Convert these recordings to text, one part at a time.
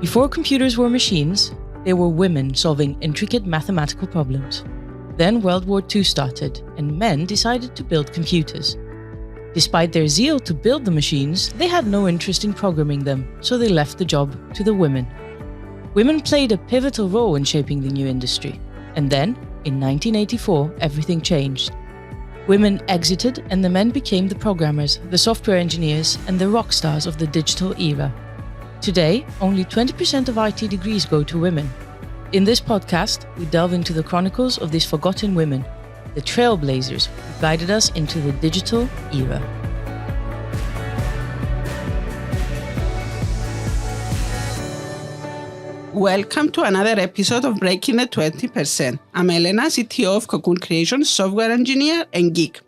Before computers were machines, they were women solving intricate mathematical problems. Then World War II started, and men decided to build computers. Despite their zeal to build the machines, they had no interest in programming them, so they left the job to the women. Women played a pivotal role in shaping the new industry. And then, in 1984, everything changed. Women exited and the men became the programmers, the software engineers, and the rock stars of the digital era. Today, only 20% of IT degrees go to women. In this podcast, we delve into the chronicles of these forgotten women, the trailblazers who guided us into the digital era. Welcome to another episode of Breaking the 20%. I'm Elena, CTO of Cocoon Creation, software engineer and geek.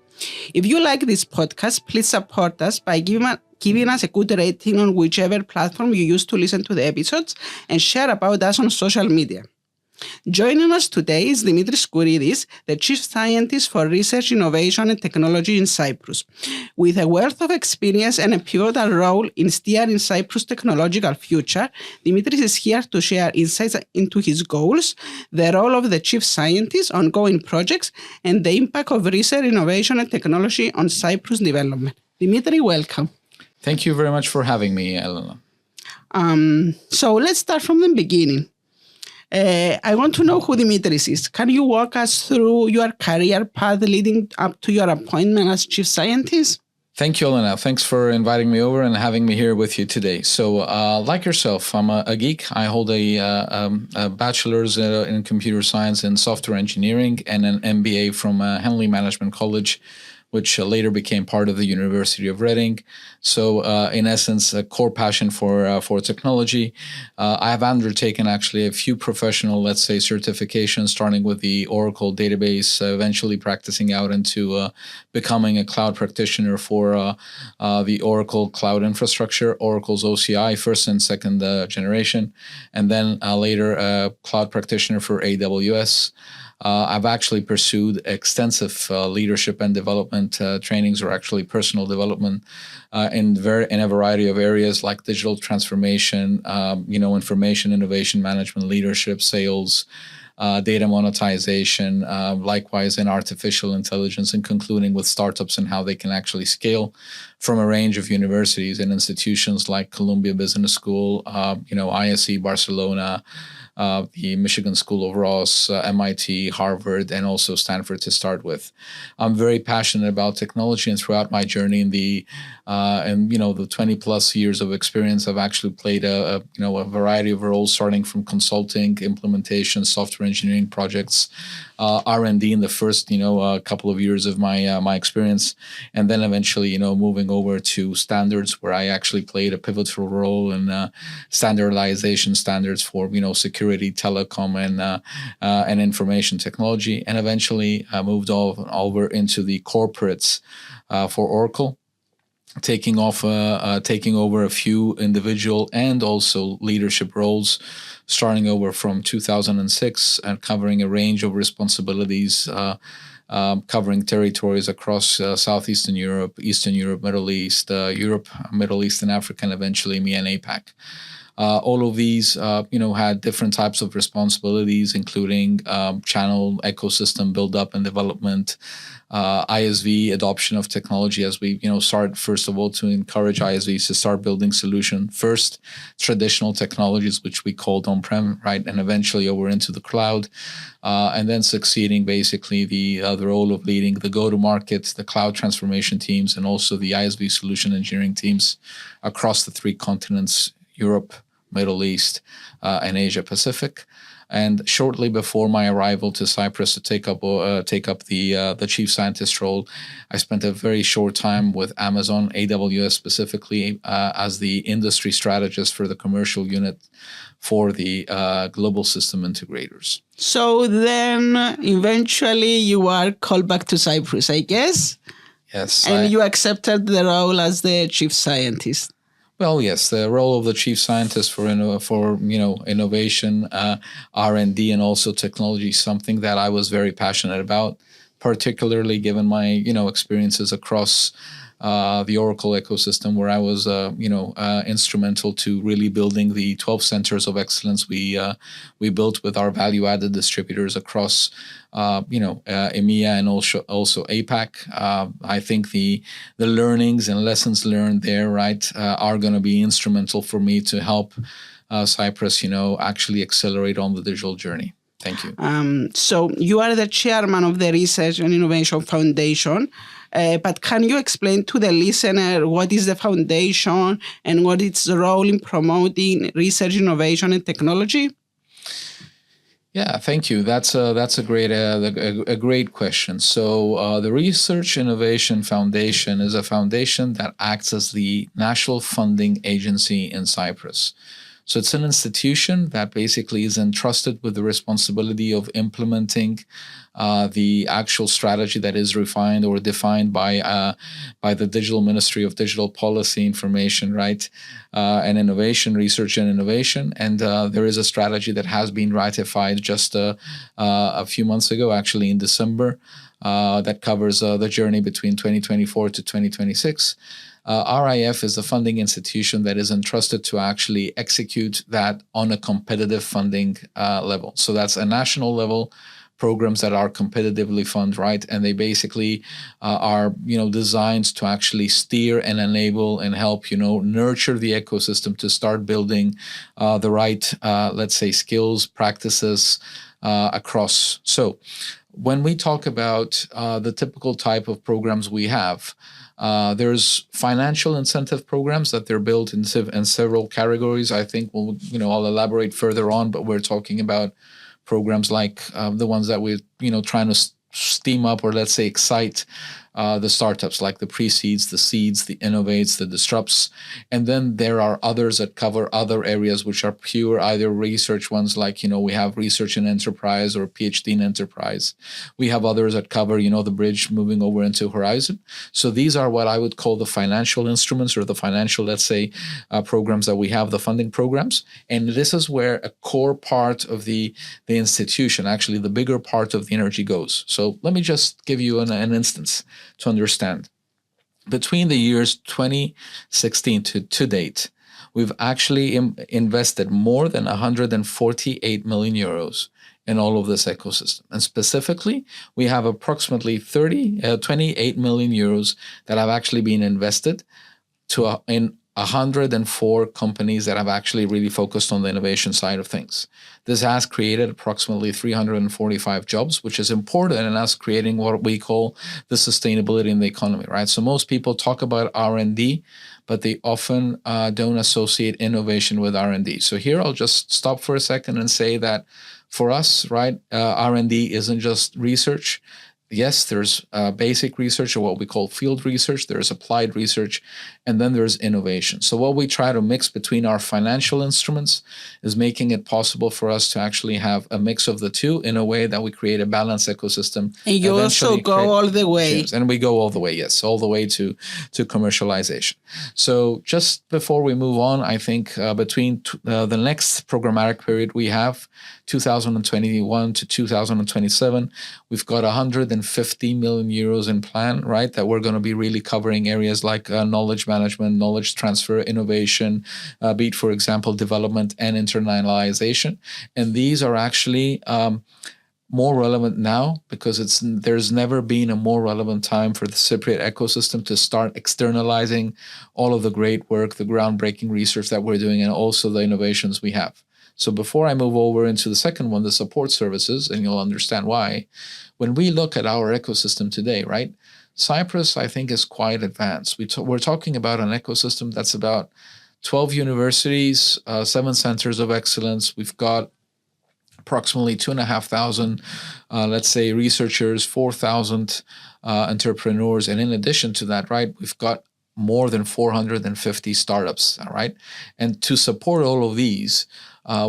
If you like this podcast, please support us by giving us a good rating on whichever platform you use to listen to the episodes and share about us on social media. Joining us today is Demetris Skourides, the Chief Scientist for Research, Innovation and Technology in Cyprus. With a wealth of experience and a pivotal role in steering Cyprus' technological future, Demetris is here to share insights into his goals, the role of the Chief Scientist, ongoing projects, and the impact of research, innovation and technology on Cyprus' development. Demetris, welcome. Thank you very much for having me, Elena. So let's start from the beginning. I want to know who Demetris is. Can you walk us through your career path leading up to your appointment as Chief Scientist? Thank you, Elena. Thanks for inviting me over and having me here with you today. So, like yourself, I'm a geek. I hold a bachelor's in computer science and software engineering and an MBA from Henley Management College, which later became part of the University of Reading. So, in essence, a core passion for technology. I have undertaken actually a few professional, let's say, certifications, starting with the Oracle database, eventually practicing out into becoming a cloud practitioner for the Oracle cloud infrastructure, Oracle's OCI, first and second generation, and then later a cloud practitioner for AWS. I've actually pursued extensive leadership and development trainings, or actually personal development in a variety of areas like digital transformation, information, innovation management, leadership, sales, data monetization, likewise in artificial intelligence, and concluding with startups and how they can actually scale from a range of universities and institutions like Columbia Business School, ISE Barcelona, the Michigan School of Ross, MIT, Harvard, and also Stanford to start with. I'm very passionate about technology, and throughout my journey in the 20 plus years of experience, I've actually played a variety of roles, starting from consulting, implementation, software engineering projects, R&D in the first couple of years of my experience, and then eventually moving over to standards, where I actually played a pivotal role in standardization standards for security, telecom, and information technology, and eventually moved over into the corporates for Oracle, taking over a few individual and also leadership roles, starting over from 2006 and covering a range of responsibilities, covering territories across Southeastern Europe, Eastern Europe, Middle East, Middle East and Africa, and eventually EMEA and APAC. All of these, had different types of responsibilities, including channel ecosystem build-up and development, ISV adoption of technology, as we start first of all to encourage ISVs to start building solution first, traditional technologies which we called on-prem, right, and eventually over into the cloud, and then succeeding basically the role of leading the go-to-market, the cloud transformation teams, and also the ISV solution engineering teams across the three continents: Europe, Middle East, and Asia Pacific. And shortly before my arrival to Cyprus to take up the chief scientist role, I spent a very short time with Amazon, AWS specifically, as the industry strategist for the commercial unit for the global system integrators. So then eventually you are called back to Cyprus, I guess? Yes. And you accepted the role as the chief scientist. Well, yes, the role of the chief scientist for innovation, R&D, and also technology is something that I was very passionate about, particularly given my experiences across the Oracle ecosystem, where I was, instrumental to really building the 12 centers of excellence we built with our value-added distributors across, EMEA and also APAC. I think the learnings and lessons learned there, right, are going to be instrumental for me to help Cyprus, actually accelerate on the digital journey. Thank you. So you are the chairman of the Research and Innovation Foundation, but can you explain to the listener what is the foundation and what its role in promoting research, innovation, and technology? Yeah, thank you. That's a great question. So the Research Innovation Foundation is a foundation that acts as the national funding agency in Cyprus. So it's an institution that basically is entrusted with the responsibility of implementing the actual strategy that is refined or defined by the Digital Ministry of Digital Policy, Information, right, and Innovation, Research and Innovation. And there is a strategy that has been ratified just a few months ago, actually in December, that covers the journey between 2024 to 2026. RIF is the funding institution that is entrusted to actually execute that on a competitive funding level. So that's a national level programs that are competitively funded, right? And they basically are, designed to actually steer and enable and help, nurture the ecosystem to start building the right, let's say, skills, practices across. So when we talk about the typical type of programs we have, there's financial incentive programs that they're built in several categories. I think I'll elaborate further on, but we're talking about programs like the ones that we're trying to steam up or let's say excite the startups, like the pre-seeds, the seeds, the innovates, the disrupts. And then there are others that cover other areas which are pure either research ones, like, we have research in enterprise or PhD in enterprise. We have others that cover, the bridge moving over into horizon. So these are what I would call the financial instruments or the financial, let's say, programs that we have, the funding programs. And this is where a core part of the institution, actually the bigger part of the energy goes. So let me just give you an instance to understand. Between the years 2016 to date, we've actually invested more than 148 million euros in all of this ecosystem. And specifically, we have approximately 28 million euros that have actually been invested in 104 companies that have actually really focused on the innovation side of things. This has created approximately 345 jobs, which is important in us creating what we call the sustainability in the economy, right? So most people talk about R&D, but they often don't associate innovation with R&D. So here I'll just stop for a second and say that for us, right, R&D isn't just research. Yes, there's basic research or what we call field research, there's applied research, and then there's innovation. So what we try to mix between our financial instruments is making it possible for us to actually have a mix of the two in a way that we create a balanced ecosystem. And you also go all the way. Gems. And we go all the way, yes, all the way to commercialization. So just before we move on, I think between the next programmatic period we have, 2021 to 2027, we've got 150 million euros in plan, right? That we're going to be really covering areas like knowledge management, knowledge transfer, innovation, be it, for example, development and internalization. And these are actually more relevant now because there's never been a more relevant time for the Cypriot ecosystem to start externalizing all of the great work, the groundbreaking research that we're doing, and also the innovations we have. So before I move over into the second one, the support services, and you'll understand why, when we look at our ecosystem today, right, Cyprus, I think, is quite advanced. We're talking about an ecosystem that's about 12 universities, 7 centers of excellence. We've got approximately 2,500, let's say, researchers, 4,000 entrepreneurs. And in addition to that, right, we've got more than 450 startups, all right? And to support all of these,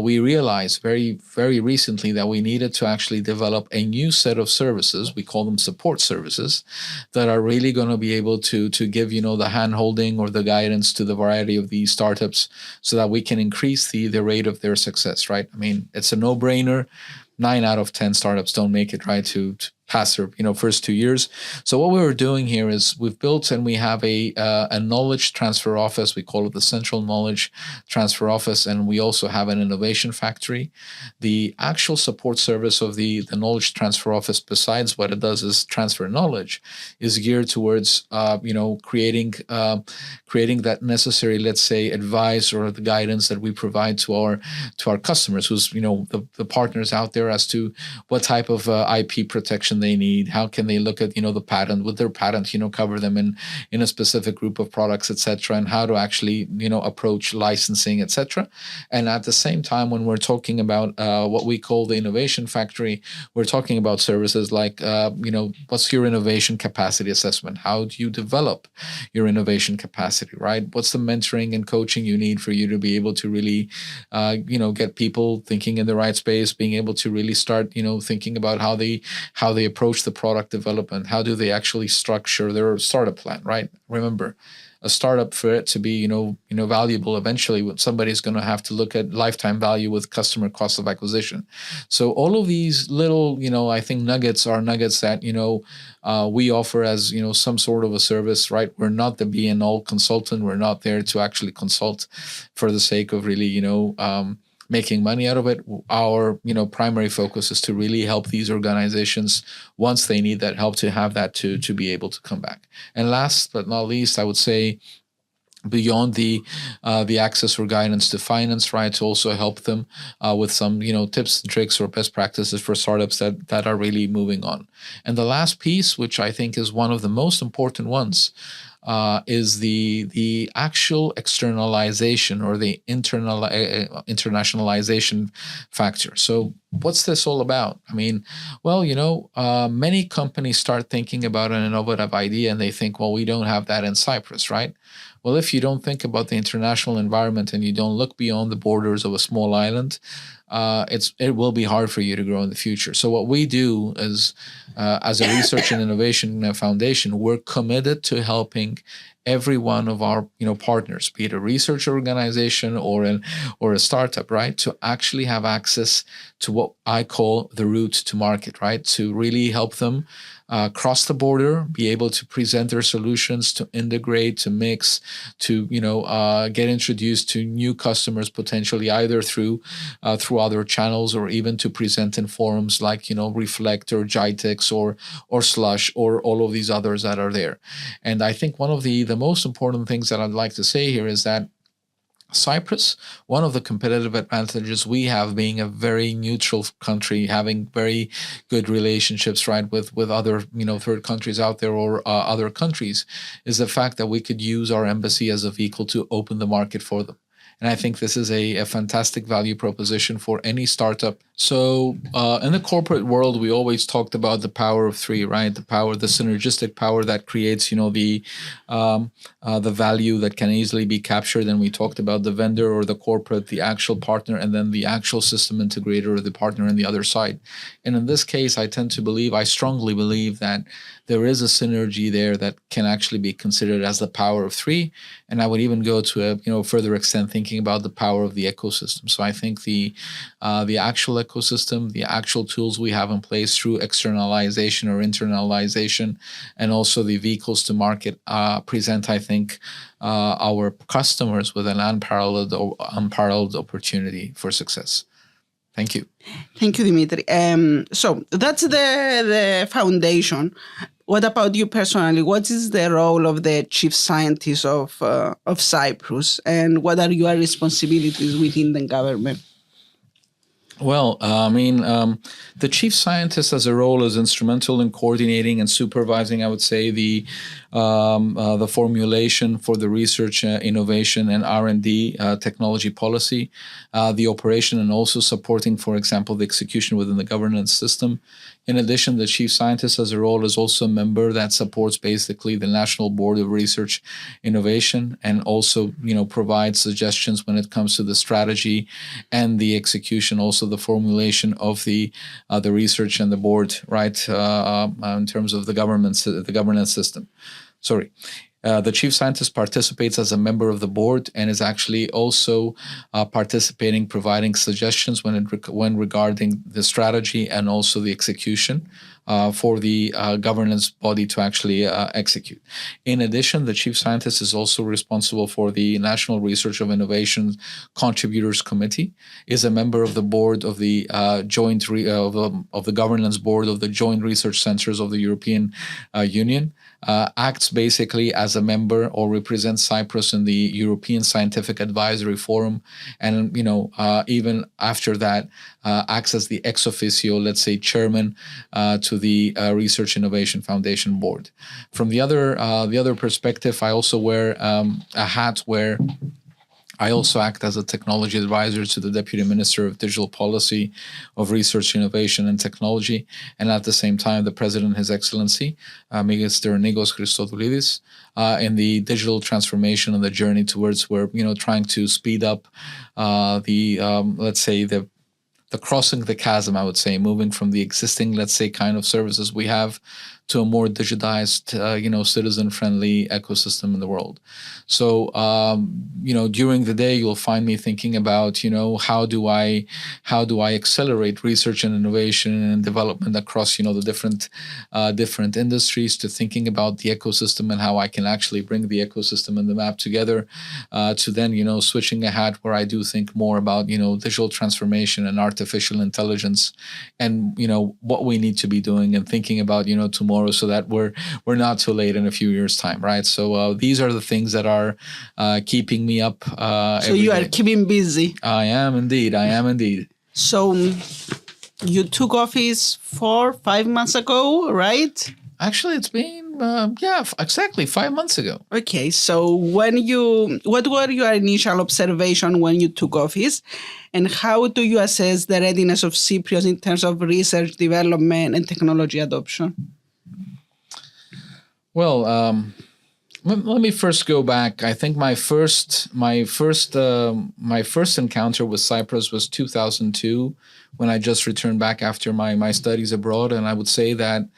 we realized very, very recently that we needed to actually develop a new set of services. We call them support services that are really going to be able to give, the hand-holding or the guidance to the variety of these startups so that we can increase the rate of their success, right? I mean, it's a no-brainer. 9 out of 10 startups don't make it, right, to past their first 2 years. So what we were doing here is we've built and we have a knowledge transfer office. We call it the Central Knowledge Transfer Office, and we also have an innovation factory. The actual support service of the knowledge transfer office, besides what it does is transfer knowledge, is geared towards creating that necessary, let's say, advice or the guidance that we provide to our customers, who's the partners out there, as to what type of IP protection they need, how can they look at the patent, with their patent cover them in a specific group of products, etc., and how to actually approach licensing, etc. And at the same time, when we're talking about what we call the innovation factory, we're talking about services like what's your innovation capacity assessment? How do you develop your innovation capacity, right? What's the mentoring and coaching you need for you to be able to really get people thinking in the right space, being able to really start thinking about how they approach the product development, how do they actually structure their startup plan, right? Remember, a startup, for it to be valuable, eventually somebody's going to have to look at lifetime value with customer cost of acquisition. So all of these little I think nuggets are nuggets that we offer as some sort of a service, right? We're not the be and all consultant. We're not there to actually consult for the sake of really making money out of it. Our primary focus is to really help these organizations, once they need that help, to have that to be able to come back. And last but not least, I would say, beyond the access or guidance to finance, right, to also help them with some tips and tricks or best practices for startups that are really moving on. And the last piece, which I think is one of the most important ones, is the actual externalization or the internationalization factor. So what's this all about? I mean, well, many companies start thinking about an innovative idea and they think, well, we don't have that in Cyprus, right? Well, if you don't think about the international environment and you don't look beyond the borders of a small island, it will be hard for you to grow in the future. So what we do is, as a research and innovation foundation, we're committed to helping every one of our partners, be it a research organization or a startup, right, to actually have access to what I call the route to market, right, to really help them cross the border, be able to present their solutions, to integrate, to mix, to get introduced to new customers, potentially either through other channels, or even to present in forums like Reflect or Jitex or Slush or all of these others that are there. And I think one of the most important things that I'd like to say here is that Cyprus, one of the competitive advantages we have, being a very neutral country, having very good relationships, right, with other third countries out there or other countries, is the fact that we could use our embassy as a vehicle to open the market for them. And I think this is a fantastic value proposition for any startup. So in the corporate world, we always talked about the power of three, right? The synergistic power that creates, the value that can easily be captured. And we talked about the vendor or the corporate, the actual partner, and then the actual system integrator or the partner on the other side. And in this case, I strongly believe that there is a synergy there that can actually be considered as the power of three. And I would even go to a further extent, thinking about the power of the ecosystem. So I think the actual ecosystem, the actual tools we have in place through externalization or internalization, and also the vehicles to market present, I think, our customers with an unparalleled opportunity for success. Thank you. Thank you, Dimitri. So that's the foundation. What about you personally? What is the role of the chief scientist of Cyprus, and what are your responsibilities within the government? Well, the chief scientist as a role is instrumental in coordinating and supervising, I would say, the formulation for the research, innovation, and R&D technology policy, the operation, and also supporting, for example, the execution within the governance system. In addition, the chief scientist as a role is also a member that supports basically the National Board of Research Innovation, and also, provides suggestions when it comes to the strategy and the execution, also the formulation of the research and the board, right, in terms of the governance system. The chief scientist participates as a member of the board and is actually also providing suggestions when regarding the strategy and also the execution for the governance body to actually execute. In addition, the chief scientist is also responsible for the National Research of Innovation Contributors Committee, is a member of the board of the of the governance board of the Joint Research Centers of the European Union, acts basically as a member or represents Cyprus in the European Scientific Advisory Forum, and even after that acts as the ex officio, let's say, chairman to the Research Innovation Foundation Board. From the other perspective, I also wear a hat where I also act as a technology advisor to the Deputy Minister of Digital Policy, of Research, Innovation and Technology, and at the same time, the President, His Excellency, Mr. Nikos Christodoulides, in the digital transformation and the journey towards where, trying to speed up the crossing the chasm, I would say, moving from the existing, let's say, kind of services we have to a more digitized, citizen-friendly ecosystem in the world. So, during the day, you'll find me thinking about, how do I accelerate research and innovation and development across, the different industries, to thinking about the ecosystem and how I can actually bring the ecosystem and the map together, to then, switching a hat where I do think more about, digital transformation and artificial intelligence, and, what we need to be doing and thinking about, tomorrow, so that we're not too late in a few years' time, right? So these are the things that are keeping me up. So you are keeping busy. I am indeed. So you took office 4-5 months ago, right? Actually, it's been exactly 5 months ago. Okay, so what were your initial observations when you took office, and how do you assess the readiness of Cyprus in terms of research, development, and technology adoption? Well, let me first go back. I think my first encounter with Cyprus was 2002, when I just returned back after my studies abroad, and I would say that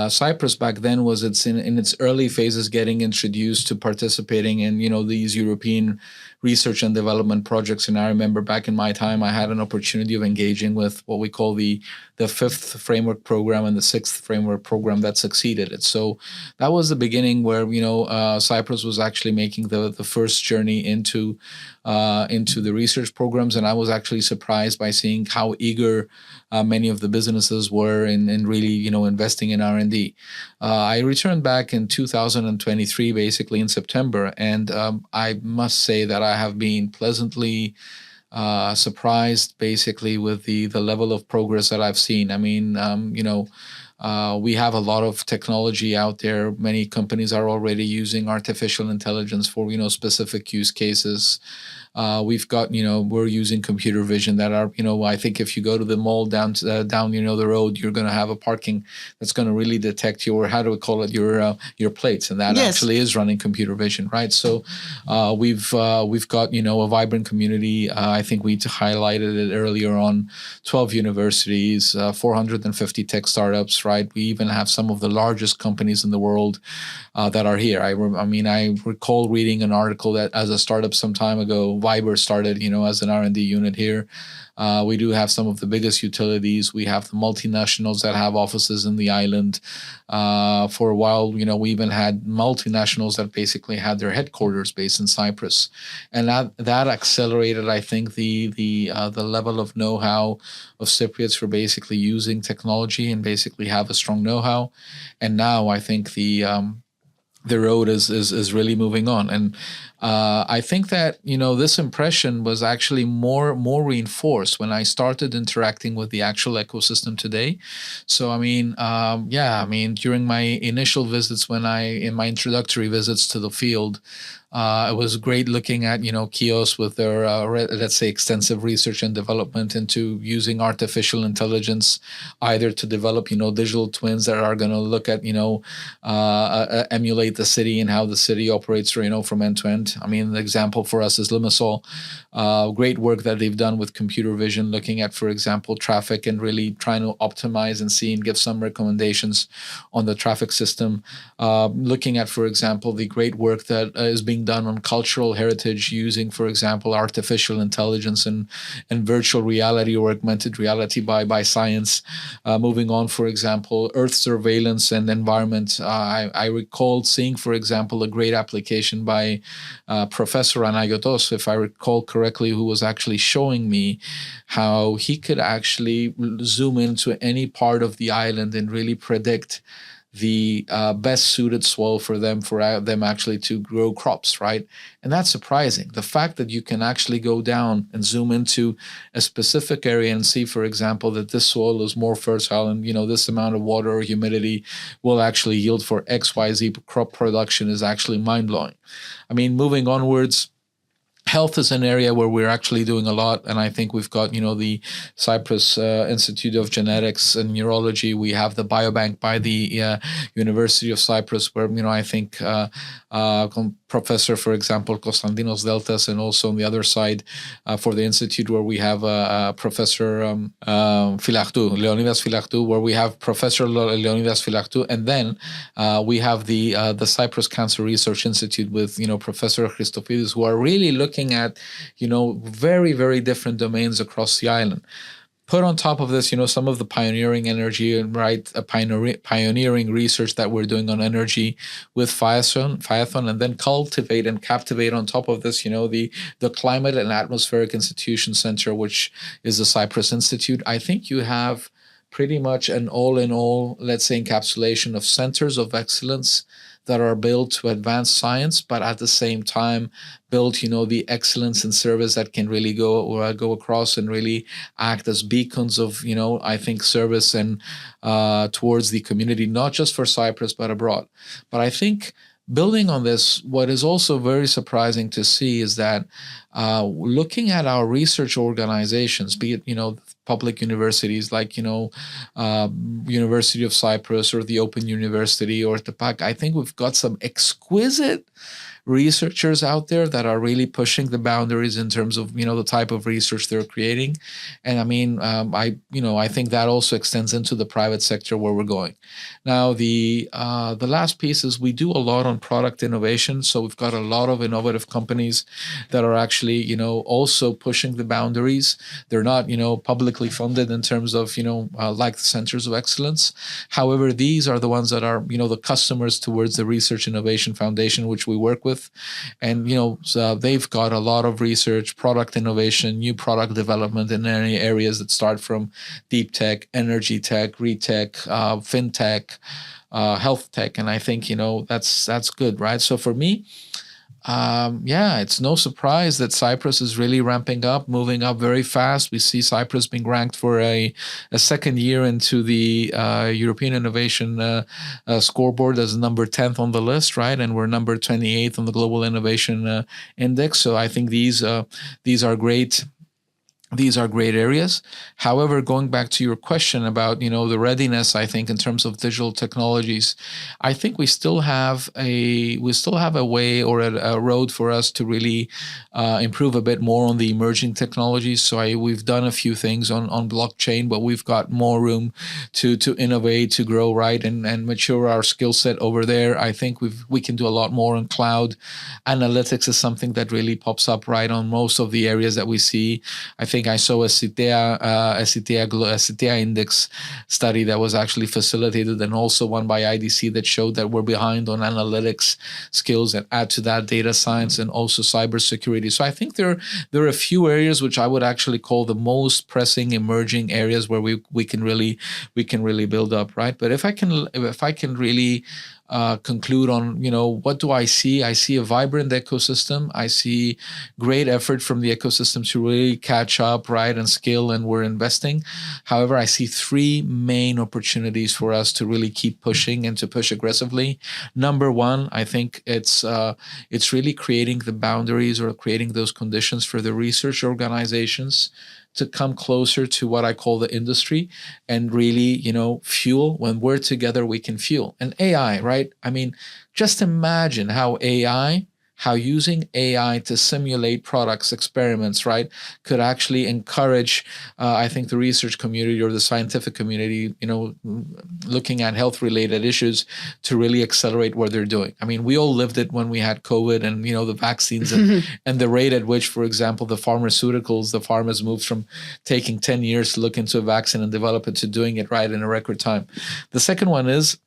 Cyprus back then was in its early phases getting introduced to participating in these European research and development projects. And I remember back in my time, I had an opportunity of engaging with what we call the fifth framework program and the sixth framework program that succeeded it. So that was the beginning where Cyprus was actually making the first journey into the research programs, and I was actually surprised by seeing how eager many of the businesses were in really investing in R&D. I returned back in 2023, basically in September, and I must say that I have been pleasantly surprised, basically, with the level of progress that I've seen. I mean, we have a lot of technology out there. Many companies are already using artificial intelligence for specific use cases. We've got, we're using computer vision that are, I think if you go to the mall down the road, you're going to have a parking that's going to really detect your, how do we call it, your plates. And that actually is running computer vision, right? So we've got, a vibrant community. I think we highlighted it earlier on, 12 universities, 450 tech startups, right? We even have some of the largest companies in the world that are here. I recall reading an article that as a startup some time ago, Viber started, as an R&D unit here. We do have some of the biggest utilities. We have the multinationals that have offices in the island. For a while, we even had multinationals that basically had their headquarters based in Cyprus, and that accelerated, I think, the level of know-how of Cypriots for basically using technology and basically have a strong know-how. And now I think the road is really moving on. And I think that, this impression was actually more reinforced when I started interacting with the actual ecosystem today. So, during my initial visits, in my introductory visits to the field, it was great looking at, kiosks with their, let's say, extensive research and development into using artificial intelligence, either to develop, digital twins that are going to look at, emulate the city and how the city operates, from end to end. The example for us is Limassol. Great work that they've done with computer vision, looking at, for example, traffic and really trying to optimize and see and give some recommendations on the traffic system. Looking at, for example, the great work that is being being done on cultural heritage using, for example, artificial intelligence and virtual reality or augmented reality by science. Moving on, for example, Earth surveillance and environment. I recall seeing, for example, a great application by Professor Anayotos, if I recall correctly, who was actually showing me how he could actually zoom into any part of the island and really predict the best suited soil for them actually to grow crops, right? And that's surprising. The fact that you can actually go down and zoom into a specific area and see, for example, that this soil is more fertile and, this amount of water or humidity will actually yield for XYZ crop production is actually mind-blowing. I mean, moving onwards, health is an area where we're actually doing a lot, and I think we've got, the Cyprus Institute of Genetics and Neurology. We have the biobank by the University of Cyprus, where I think Professor, for example, Konstantinos Deltas, and also on the other side for the institute where we have Professor Leonidas Phylaktou, where we have Professor Leonidas Phylaktou, and then we have the Cyprus Cancer Research Institute with Professor Christodoulides, who are really looking at very, very different domains across the island. Put on top of this, some of the pioneering energy and pioneering research that we're doing on energy with Phaethon, and then cultivate and captivate on top of this, the Climate and Atmospheric Institution Center, which is the Cyprus Institute. I think you have pretty much an all-in-all, let's say, encapsulation of centers of excellence that are built to advance science, but at the same time build, the excellence and service that can really go across and really act as beacons of, I think, service and towards the community, not just for Cyprus, but abroad. But I think building on this, what is also very surprising to see is that looking at our research organizations, be it, public universities like, University of Cyprus or the Open University or the PAC, I think we've got some exquisite researchers out there that are really pushing the boundaries in terms of, the type of research they're creating. And I mean, I think that also extends into the private sector where we're going. Now, the last piece is we do a lot on product innovation. So we've got a lot of innovative companies that are actually, also pushing the boundaries. They're not, publicly funded in terms of, like the centers of excellence. However, these are the ones that are, the customers towards the Research Innovation Foundation, which we work with. And, so they've got a lot of research, product innovation, new product development in any areas that start from deep tech, energy tech, retech, fintech, health tech. And I think, that's good, right? So for me, it's no surprise that Cyprus is really ramping up, moving up very fast. We see Cyprus being ranked for a second year into the European Innovation Scoreboard as number 10th on the list, right? And we're number 28th on the Global Innovation Index. So I think these are great. These are great areas. However, going back to your question about, the readiness, I think in terms of digital technologies, I think we still have a way or a road for us to really improve a bit more on the emerging technologies. So we've done a few things on blockchain, but we've got more room to innovate, to grow, right, and mature our skill set over there. I think we can do a lot more on cloud. Analytics is something that really pops up right on most of the areas that we see. I think I saw a CITEA index study that was actually facilitated and also one by IDC that showed that we're behind on analytics skills, and add to that data science and also cybersecurity. So I think there are a few areas which I would actually call the most pressing emerging areas where we can really build up, right? But if I can really conclude on, what do I see? I see a vibrant ecosystem. I see great effort from the ecosystem to really catch up, right, and scale, and we're investing. However, I see three main opportunities for us to really keep pushing and to push aggressively. Number one, I think it's really creating the boundaries or creating those conditions for the research organizations to come closer to what I call the industry and really, fuel. When we're together, we can fuel. And AI, right? I mean, just imagine how AI how using AI to simulate products, experiments, right, could actually encourage, I think, the research community or the scientific community, looking at health-related issues to really accelerate what they're doing. I mean, we all lived it when we had COVID and, the vaccines and the rate at which, for example, the pharmas moved from taking 10 years to look into a vaccine and develop it to doing it right in a record time. The second one is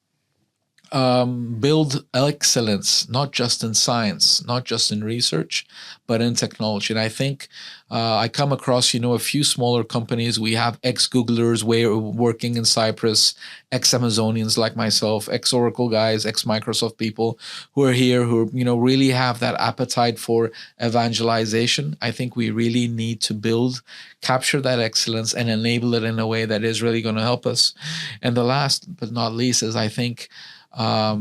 build excellence, not just in science, not just in research, but in technology. And I think I come across, a few smaller companies. We have ex-Googlers working in Cyprus, ex-Amazonians like myself, ex-Oracle guys, ex-Microsoft people who are here, who, really have that appetite for evangelization. I think we really need to capture that excellence and enable it in a way that is really going to help us. And the last but not least is, I think, I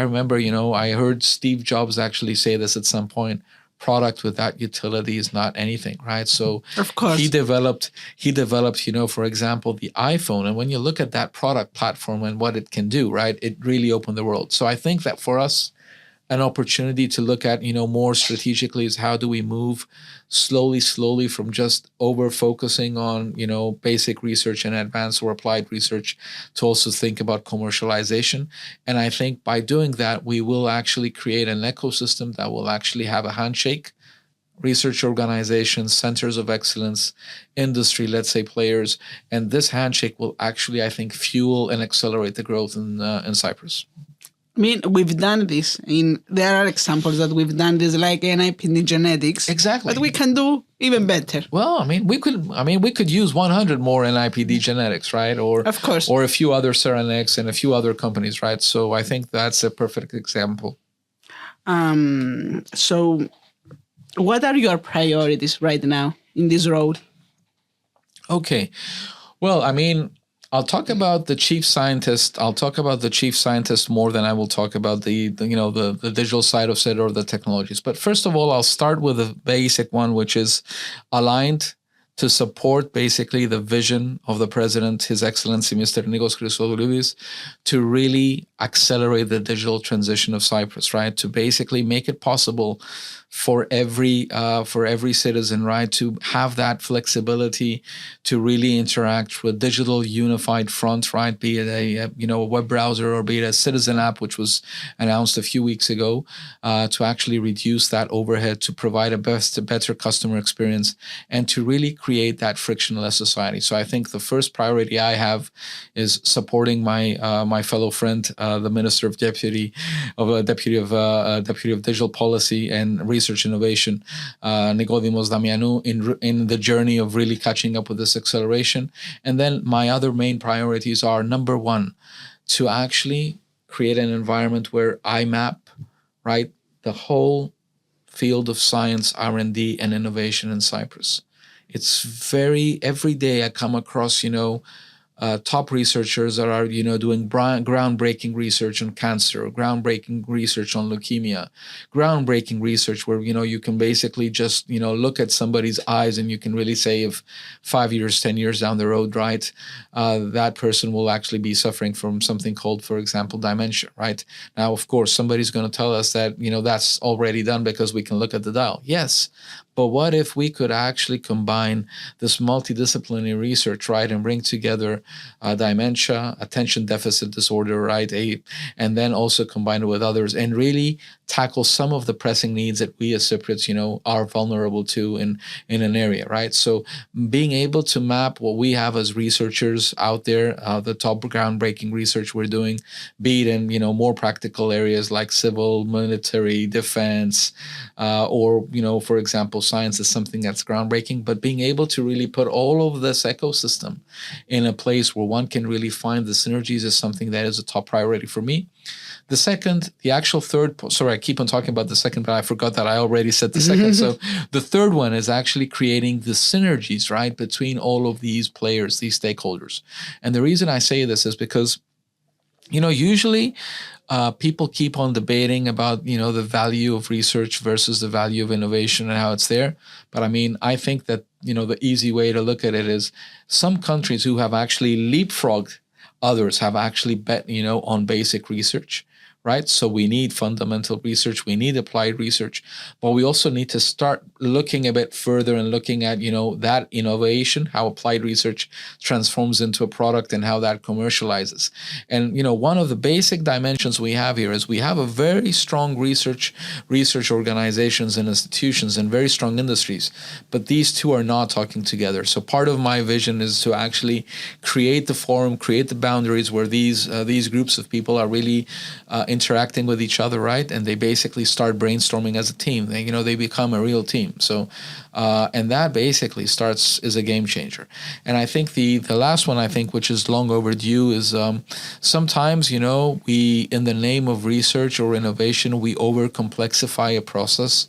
remember, I heard Steve Jobs actually say this at some point: product without utility is not anything, right? So of course, he developed, for example, the iPhone. And when you look at that product platform and what it can do, right, it really opened the world. So I think that for us, an opportunity to look at, more strategically is how do we move slowly from just over focusing on, basic research and advanced or applied research to also think about commercialization. And I think by doing that, we will actually create an ecosystem that will actually have a handshake: research organizations, centers of excellence, industry, let's say players. And this handshake will actually, I think, fuel and accelerate the growth in Cyprus. I mean, we've done this. There are examples that we've done this, like NIPD genetics. Exactly. But we can do even better. Well, we could use 100 more NIPD genetics, right? Or of course, or a few other Serenex and a few other companies, right? So I think that's a perfect example. So what are your priorities right now in this road? Okay. Well, I'll talk about the chief scientist. I'll talk about the chief scientist more than I will talk about the digital side of it or the technologies. But first of all, I'll start with a basic one, which is aligned to support basically the vision of the President, His Excellency, Mr. Nikos Christodoulides, to really accelerate the digital transition of Cyprus, right? To basically make it possible for every citizen, right, to have that flexibility to really interact with digital unified front, right, be it a web browser or be it a citizen app, which was announced a few weeks ago, to actually reduce that overhead, to provide a better customer experience, and to really create that frictionless society. So I think the first priority I have is supporting my fellow friend, the Minister of Deputy of Digital Policy and Research Innovation, Nikodimos Damianou, in the journey of really catching up with this acceleration. And then my other main priorities are, number one, to actually create an environment where I map, right, the whole field of science, R&D, and innovation in Cyprus. It's every day I come across, top researchers that are, doing groundbreaking research on cancer, groundbreaking research on leukemia, groundbreaking research where, you can basically just, look at somebody's eyes and you can really say if 5 years, 10 years down the road, right, that person will actually be suffering from something called, for example, dementia, right? Now, of course, somebody's going to tell us that, that's already done because we can look at the dial. Yes. But what if we could actually combine this multidisciplinary research, right, and bring together dementia, attention deficit disorder, right, and then also combine it with others and really tackle some of the pressing needs that we as Cypriots, are vulnerable to in an area, right? So being able to map what we have as researchers out there, the top groundbreaking research we're doing, be it in, more practical areas like civil, military, defense, or, for example, science is something that's groundbreaking, but being able to really put all of this ecosystem in a place where one can really find the synergies is something that is a top priority for me. The second, the actual third, sorry, I keep on talking about the second, but I forgot that I already said the second. So the third one is actually creating the synergies, right, between all of these players, these stakeholders. And the reason I say this is because, usually people keep on debating about, the value of research versus the value of innovation and how it's there. But I think that, the easy way to look at it is some countries who have actually leapfrogged others have actually bet, on basic research, right? So we need fundamental research, we need applied research, but we also need to start looking a bit further and looking at, that innovation, how applied research transforms into a product and how that commercializes. And, one of the basic dimensions we have here is we have a very strong research organizations and institutions and very strong industries, but these two are not talking together. So part of my vision is to actually create the forum, create the boundaries where these groups of people are really interacting with each other, right? And they basically start brainstorming as a team. They become a real team. So, and that basically is a game changer. And I think the last one, which is long overdue, is sometimes, we, in the name of research or innovation, we over-complexify a process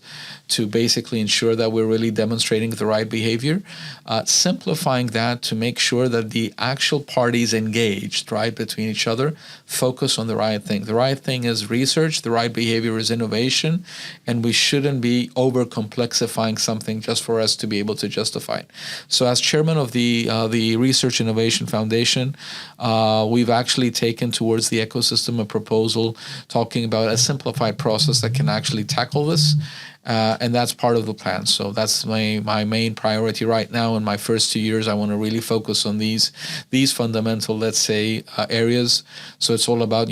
to basically ensure that we're really demonstrating the right behavior, simplifying that to make sure that the actual parties engaged, right, between each other, focus on the right thing. The right thing is research, the right behavior is innovation, and we shouldn't be over-complexifying something just for us to be able to justify it. So as chairman of the Research Innovation Foundation, we've actually taken towards the ecosystem a proposal talking about a simplified process that can actually tackle this. And that's part of the plan. So that's my main priority right now. In my first 2 years, I want to really focus on these fundamental, let's say, areas. So it's all about,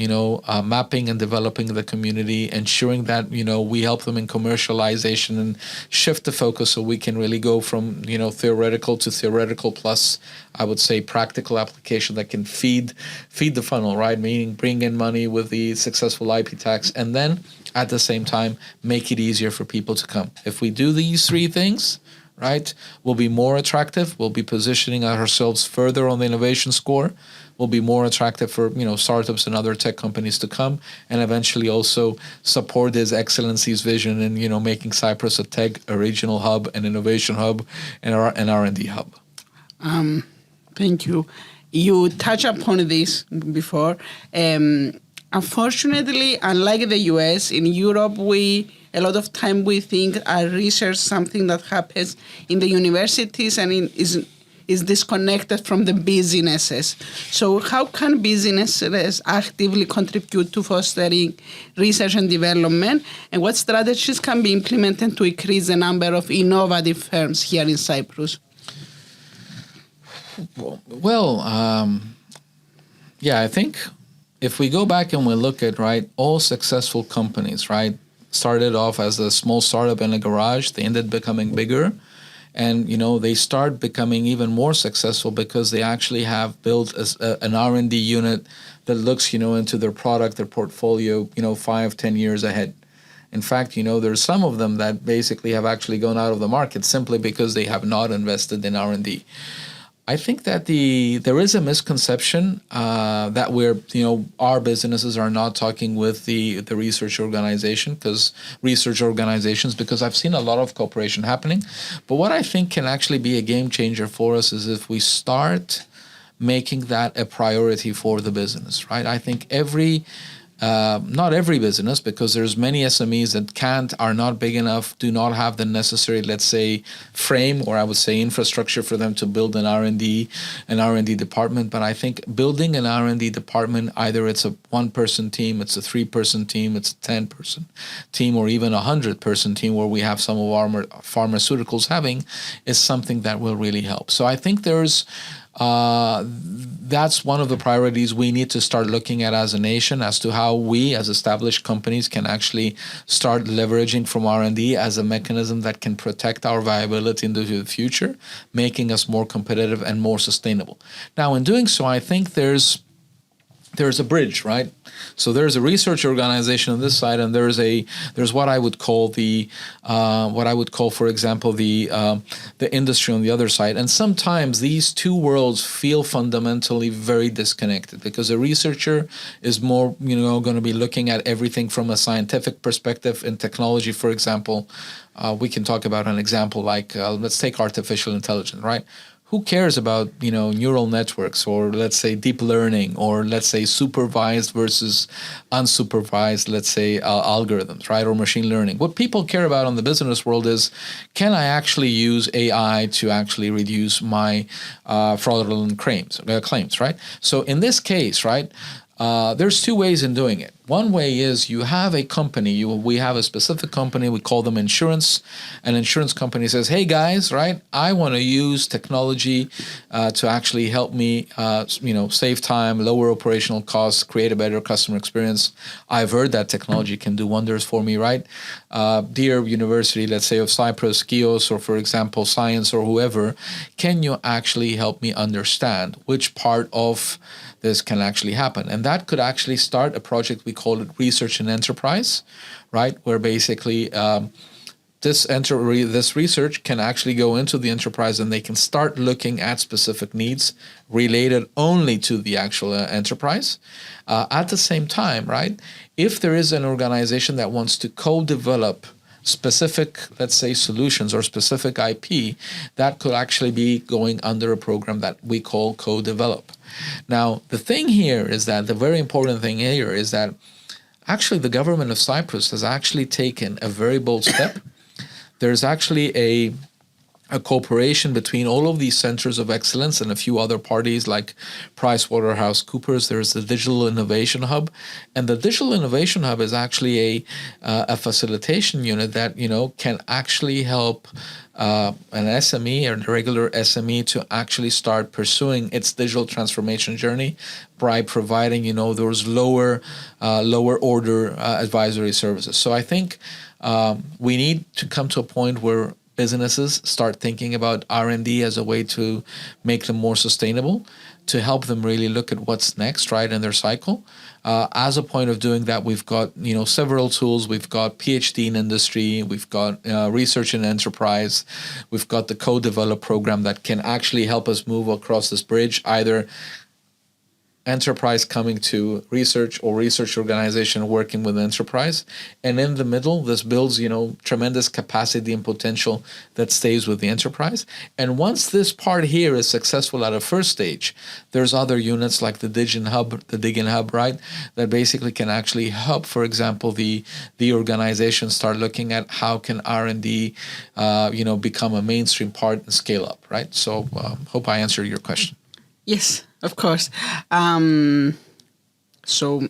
mapping and developing the community, ensuring that, we help them in commercialization and shift the focus so we can really go from, theoretical to theoretical plus, I would say, practical application that can feed the funnel, right? Meaning bring in money with the successful IP tax, and then at the same time, make it easier for people to come. If we do these three things, right, we'll be more attractive. We'll be positioning ourselves further on the innovation score. We'll be more attractive for, startups and other tech companies to come, and eventually also support His Excellency's vision in, making Cyprus a regional hub, an innovation hub, and an R&D hub. Thank you. You touched upon this before. Unfortunately, unlike the US, in Europe, a lot of time we think our research something that happens in the universities and is disconnected from the businesses. So how can businesses actively contribute to fostering research and development, and what strategies can be implemented to increase the number of innovative firms here in Cyprus? Well, I think if we go back and we look at, right, all successful companies, right, started off as a small startup in a garage, they ended becoming bigger, and, they start becoming even more successful because they actually have built an R&D unit that looks, into their product, their portfolio, 5-10 years ahead. In fact, there's some of them that basically have actually gone out of the market simply because they have not invested in R&D. I think that there is a misconception that our businesses are not talking with the research organizations because I've seen a lot of cooperation happening. But what I think can actually be a game changer for us is if we start making that a priority for the business, right? I think not every business, because there's many SMEs that are not big enough, do not have the necessary, let's say, frame, or I would say infrastructure for them to build an R&D department. But I think building an R&D department, either it's a 1-person team, it's a 3-person team, it's a 10-person team, or even a 100-person team where we have some of our pharmaceuticals having, is something that will really help. So I think that's one of the priorities we need to start looking at as a nation, as to how we as established companies can actually start leveraging from R&D as a mechanism that can protect our viability into the future, making us more competitive and more sustainable. Now, in doing so, I think there's a bridge, right? So there's a research organization on this side, and there's what I would call for example, the industry on the other side. And sometimes these two worlds feel fundamentally very disconnected, because a researcher is more, going to be looking at everything from a scientific perspective. In technology, for example, we can talk about an example like, let's take artificial intelligence, right? Who cares about, neural networks, or let's say deep learning, or let's say supervised versus unsupervised, let's say algorithms, right? Or machine learning. What people care about in the business world is, can I actually use AI to actually reduce my fraudulent claims, right? So in this case, right, There's two ways in doing it. One way is you have a company, we have a specific company, we call them insurance. An insurance company says, hey guys, right, I want to use technology to actually help me, save time, lower operational costs, create a better customer experience. I've heard that technology can do wonders for me, right? Dear University, let's say of Cyprus, Kios, or for example, Science or whoever, can you actually help me understand which part of this can actually happen? And that could actually start a project, we call it research and enterprise, right? Where basically this research can actually go into the enterprise and they can start looking at specific needs related only to the actual enterprise. At the same time, right, if there is an organization that wants to co-develop specific, let's say, solutions or specific IP, that could actually be going under a program that we call co-develop. Now, the thing here is that the very important thing here is that actually the government of Cyprus has actually taken a very bold step. There's actually a cooperation between all of these centers of excellence and a few other parties like PricewaterhouseCoopers. There's the Digital Innovation Hub, and the Digital Innovation Hub is actually a facilitation unit that can actually help an SME or a regular SME to actually start pursuing its digital transformation journey by providing those lower order advisory services. So I think we need to come to a point where businesses start thinking about R&D as a way to make them more sustainable, to help them really look at what's next, right, in their cycle. As a point of doing that, we've got several tools. We've got PhD in industry. We've got research in enterprise. We've got the co-develop program that can actually help us move across this bridge, either enterprise coming to research or research organization working with enterprise. And in the middle, this builds, tremendous capacity and potential that stays with the enterprise. And once this part here is successful at a first stage, there's other units like the Diggin Hub, right, that basically can actually help, for example, the organization start looking at how can R&D, become a mainstream part and scale up, right? So hope I answered your question. Yes, of course. So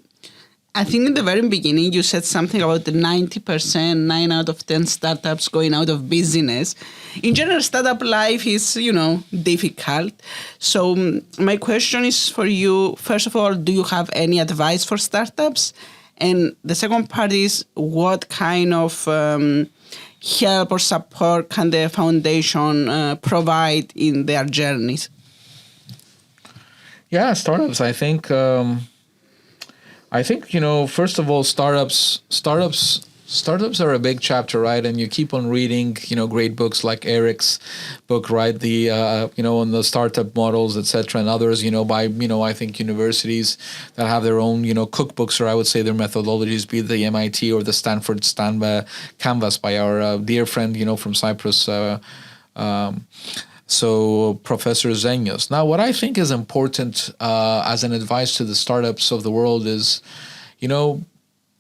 I think in the very beginning you said something about the 90%, 9 out of 10 startups going out of business. In general, startup life is, difficult. So my question is for you, first of all, do you have any advice for startups? And the second part is, what kind of help or support can the foundation provide in their journeys? Yeah, startups. I think first of all, startups are a big chapter, right? And you keep on reading, great books like Eric's book, right? The on the startup models, etc., and others, by I think universities that have their own cookbooks, or I would say their methodologies, be it the MIT or the Stanford Canvas by our dear friend, from Cyprus. So Professor Zenios. Now, what I think is important as an advice to the startups of the world is,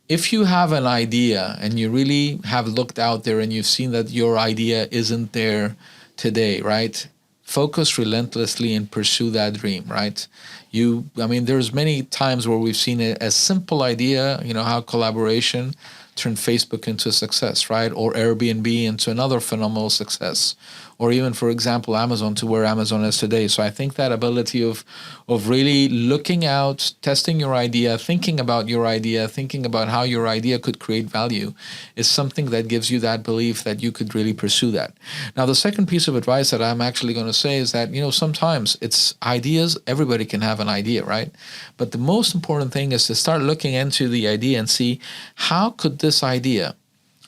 if you have an idea and you really have looked out there and you've seen that your idea isn't there today, right? Focus relentlessly and pursue that dream, right? There's many times where we've seen a simple idea, how collaboration turned Facebook into a success, right? Or Airbnb into another phenomenal success. Or even, for example, Amazon to where Amazon is today. So I think that ability of really looking out, testing your idea, thinking about your idea, thinking about how your idea could create value is something that gives you that belief that you could really pursue that. Now, the second piece of advice that I'm actually going to say is that, sometimes it's ideas, everybody can have an idea, right? But the most important thing is to start looking into the idea and see how could this idea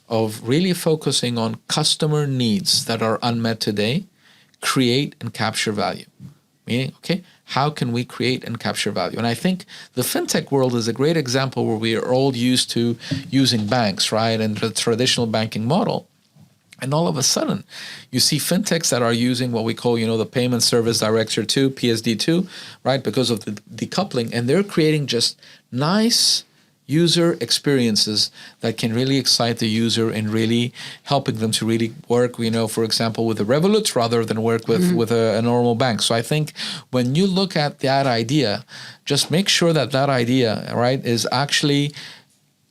of really focusing on customer needs that are unmet today, create and capture value. Meaning, okay, how can we create and capture value? And I think the fintech world is a great example where we are all used to using banks, right, and the traditional banking model. And all of a sudden, you see fintechs that are using what we call, the Payment Service Director 2, PSD2, right, because of the decoupling. And they're creating just nice, user experiences that can really excite the user and really helping them to really work, for example, with a Revolut rather than work with a normal bank. So I think when you look at that idea, just make sure that idea, right, is actually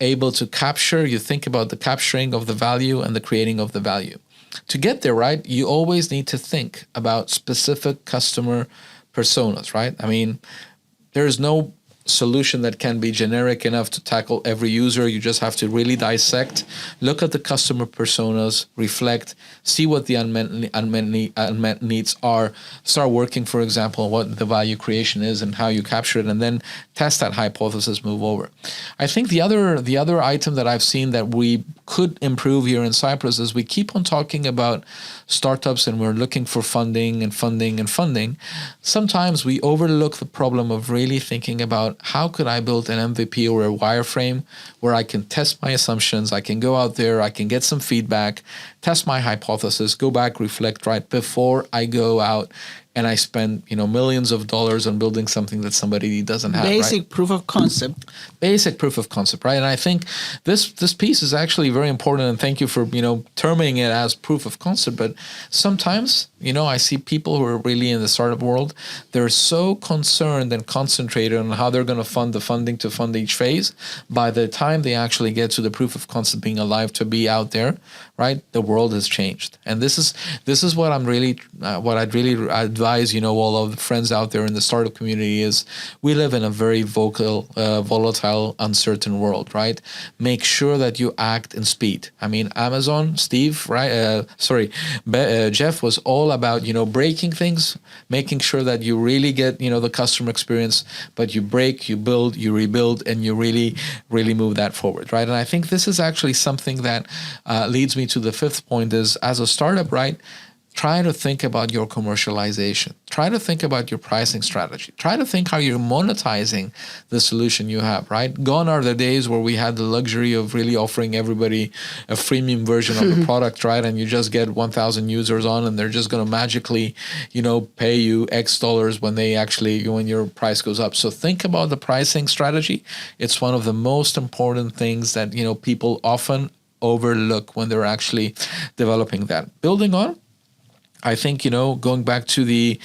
able to capture, you think about the capturing of the value and the creating of the value. To get there, right, you always need to think about specific customer personas, right? I mean, there's no solution that can be generic enough to tackle every user. You just have to really dissect, look at the customer personas, reflect, see what the unmet needs are, start working, for example, what the value creation is and how you capture it, and then test that hypothesis, move over. I think the other item that I've seen that we could improve here in Cyprus is we keep on talking about startups and we're looking for funding. Sometimes we overlook the problem of really thinking about how could I build an MVP or a wireframe where I can test my assumptions, I can go out there, I can get some feedback, test my hypothesis, go back, reflect, right, before I go out and I spend, millions of dollars on building something that somebody doesn't have. Basic proof of concept. Basic proof of concept, right? And I think this piece is actually very important. And thank you for, terming it as proof of concept. But sometimes, I see people who are really in the startup world, they're so concerned and concentrated on how they're going to fund the funding to fund each phase. By the time they actually get to the proof of concept being alive to be out there, right, the world has changed. And this is what I'm really, what I'd really advise, all of the friends out there in the startup community is we live in a very volatile, uncertain world, right? Make sure that you act in speed. I mean, Amazon, Steve, right? Jeff was all about, breaking things, making sure that you really get, the customer experience, but you break, you build, you rebuild, and you really, really move that forward, right? And I think this is actually something that leads me to the fifth point is as a startup, right? Try to think about your commercialization. Try to think about your pricing strategy. Try to think how you're monetizing the solution you have, right? Gone are the days where we had the luxury of really offering everybody a freemium version of the product, right? And you just get 1,000 users on and they're just going to magically, pay you X dollars when your price goes up. So think about the pricing strategy. It's one of the most important things that, people often overlook when they're actually developing that. Building on, I think, going back to the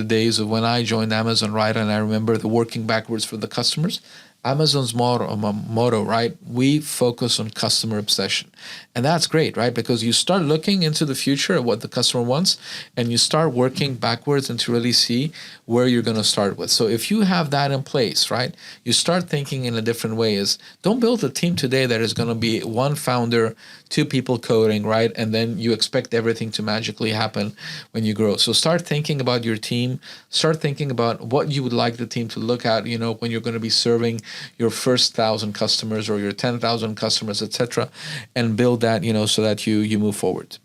days of when I joined Amazon, right? And I remember the working backwards for the customers. Amazon's motto, right? We focus on customer obsession. And that's great, right? Because you start looking into the future at what the customer wants and you start working backwards and to really see where you're going to start with. So if you have that in place, right, you start thinking in a different way is don't build a team today that is going to be one founder, two people coding, right? And then you expect everything to magically happen when you grow. So start thinking about your team, start thinking about what you would like the team to look at, when you're going to be serving your first 1,000 customers or your 10,000 customers, etc., and build that, so that you move forward.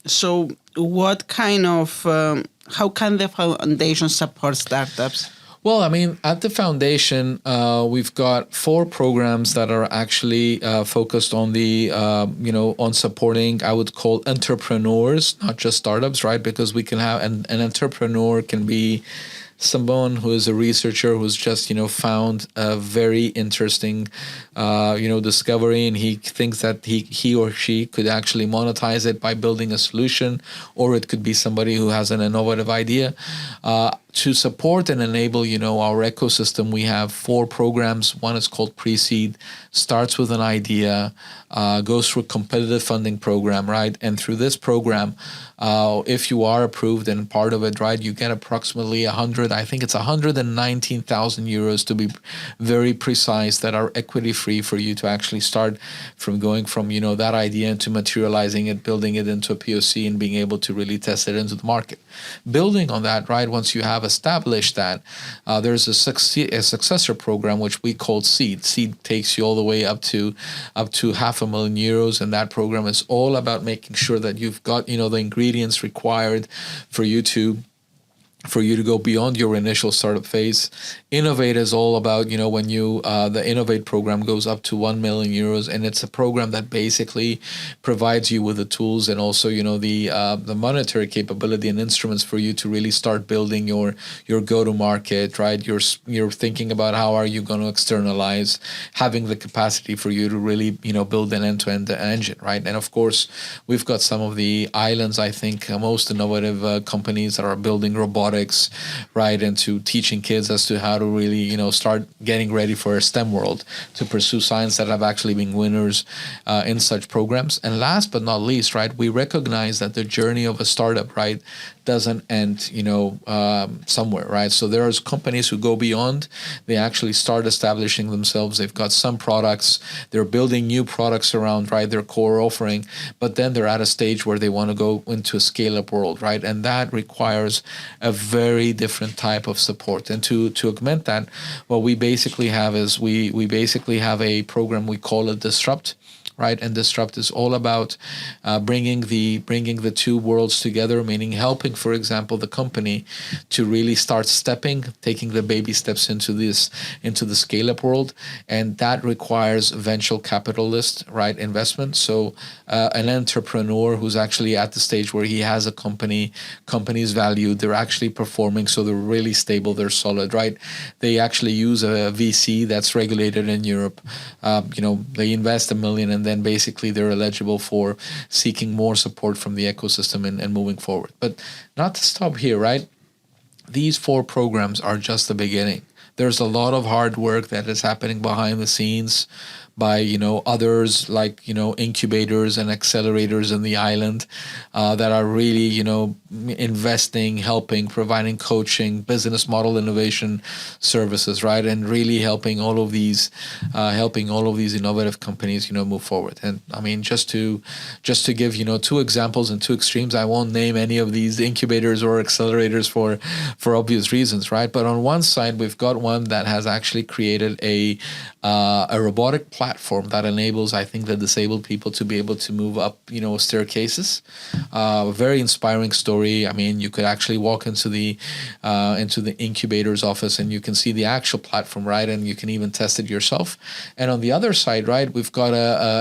So what kind of, how can the foundation support startups? Well, I mean, at the foundation, we've got 4 programs that are actually focused on the, on supporting, I would call entrepreneurs, not just startups, right? Because we can have an entrepreneur can be someone who is a researcher who's just, found a very interesting, discovery, and he thinks that he or she could actually monetize it by building a solution, or it could be somebody who has an innovative idea. To support and enable, our ecosystem, we have 4 programs. One is called Pre-Seed, starts with an idea, goes through a competitive funding program, right? And through this program, if you are approved and part of it, right, you get approximately 119,000 euros to be very precise, that are equity free for you to actually start from going from, that idea into materializing it, building it into a POC and being able to really test it into the market. Building on that, right, once you have established that, there's a successor program which we call Seed. Seed takes you all the way up to €500,000, and that program is all about making sure that you've got the ingredients required for you to for you to go beyond your initial startup phase. Innovate is all about, when the Innovate program goes up to 1 million euros, and it's a program that basically provides you with the tools and also, the monetary capability and instruments for you to really start building your go-to-market, right? You're thinking about how are you going to externalize, having the capacity for you to really, build an end-to-end engine, right? And of course, we've got some of the islands, I think, most innovative companies that are building robotics, right, and to teaching kids as to how to really, start getting ready for a STEM world, to pursue science, that have actually been winners in such programs. And last but not least, right, we recognize that the journey of a startup, right, doesn't end, somewhere, right? So there are companies who go beyond. They actually start establishing themselves. They've got some products. They're building new products around, right, their core offering. But then they're at a stage where they want to go into a scale-up world, right? And that requires a very different type of support. And to augment that, what we basically have is we basically have a program, we call it Disrupt. Right, and Disrupt is all about bringing the two worlds together, meaning helping, for example, the company to really start taking the baby steps into the scale-up world, and that requires venture capitalist, right, investment. So an entrepreneur who's actually at the stage where he has a company's valued, they're actually performing, so they're really stable, they're solid, right? They actually use a VC that's regulated in Europe. They invest $1 million, and then basically they're eligible for seeking more support from the ecosystem and moving forward. But not to stop here, right? These 4 programs are just the beginning. There's a lot of hard work that is happening behind the scenes by, others like, incubators and accelerators in the island that are really, investing, helping, providing coaching, business model innovation services, right? And really helping all of these innovative companies, move forward. And I mean, just to give, 2 examples and 2 extremes, I won't name any of these incubators or accelerators for obvious reasons, right? But on one side, we've got one that has actually created a robotic platform that enables, I think, the disabled people to be able to move up, staircases. Very inspiring story. I mean, you could actually walk into the incubator's office and you can see the actual platform, right? And you can even test it yourself. And on the other side, right, we've got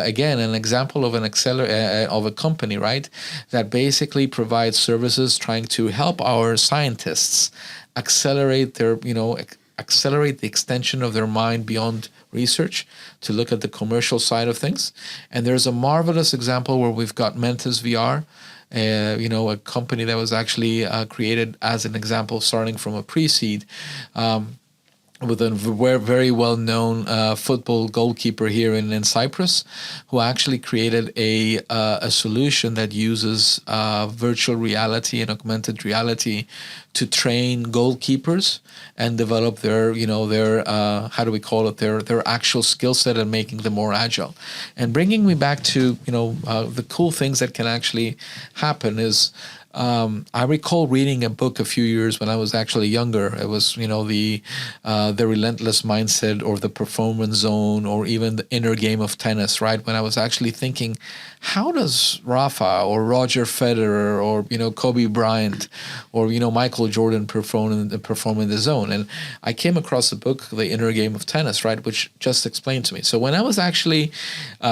again an example of of a company, right, that basically provides services trying to help our scientists accelerate the extension of their mind beyond research to look at the commercial side of things. And there's a marvelous example where we've got Mentis VR, a company that was actually created as an example, starting from a pre-seed, with a very well-known football goalkeeper here in Cyprus, who actually created a solution that uses virtual reality and augmented reality to train goalkeepers and develop their actual skill set and making them more agile. And bringing me back to the cool things that can actually happen is, I recall reading a book a few years when I was actually younger. It was, the relentless mindset, or the performance zone, or even the inner game of tennis, right? When I was actually thinking, how does Rafa or Roger Federer or, Kobe Bryant or, Michael Jordan perform in the zone? And I came across the book, The Inner Game of Tennis, right, which just explained to me. So when I was actually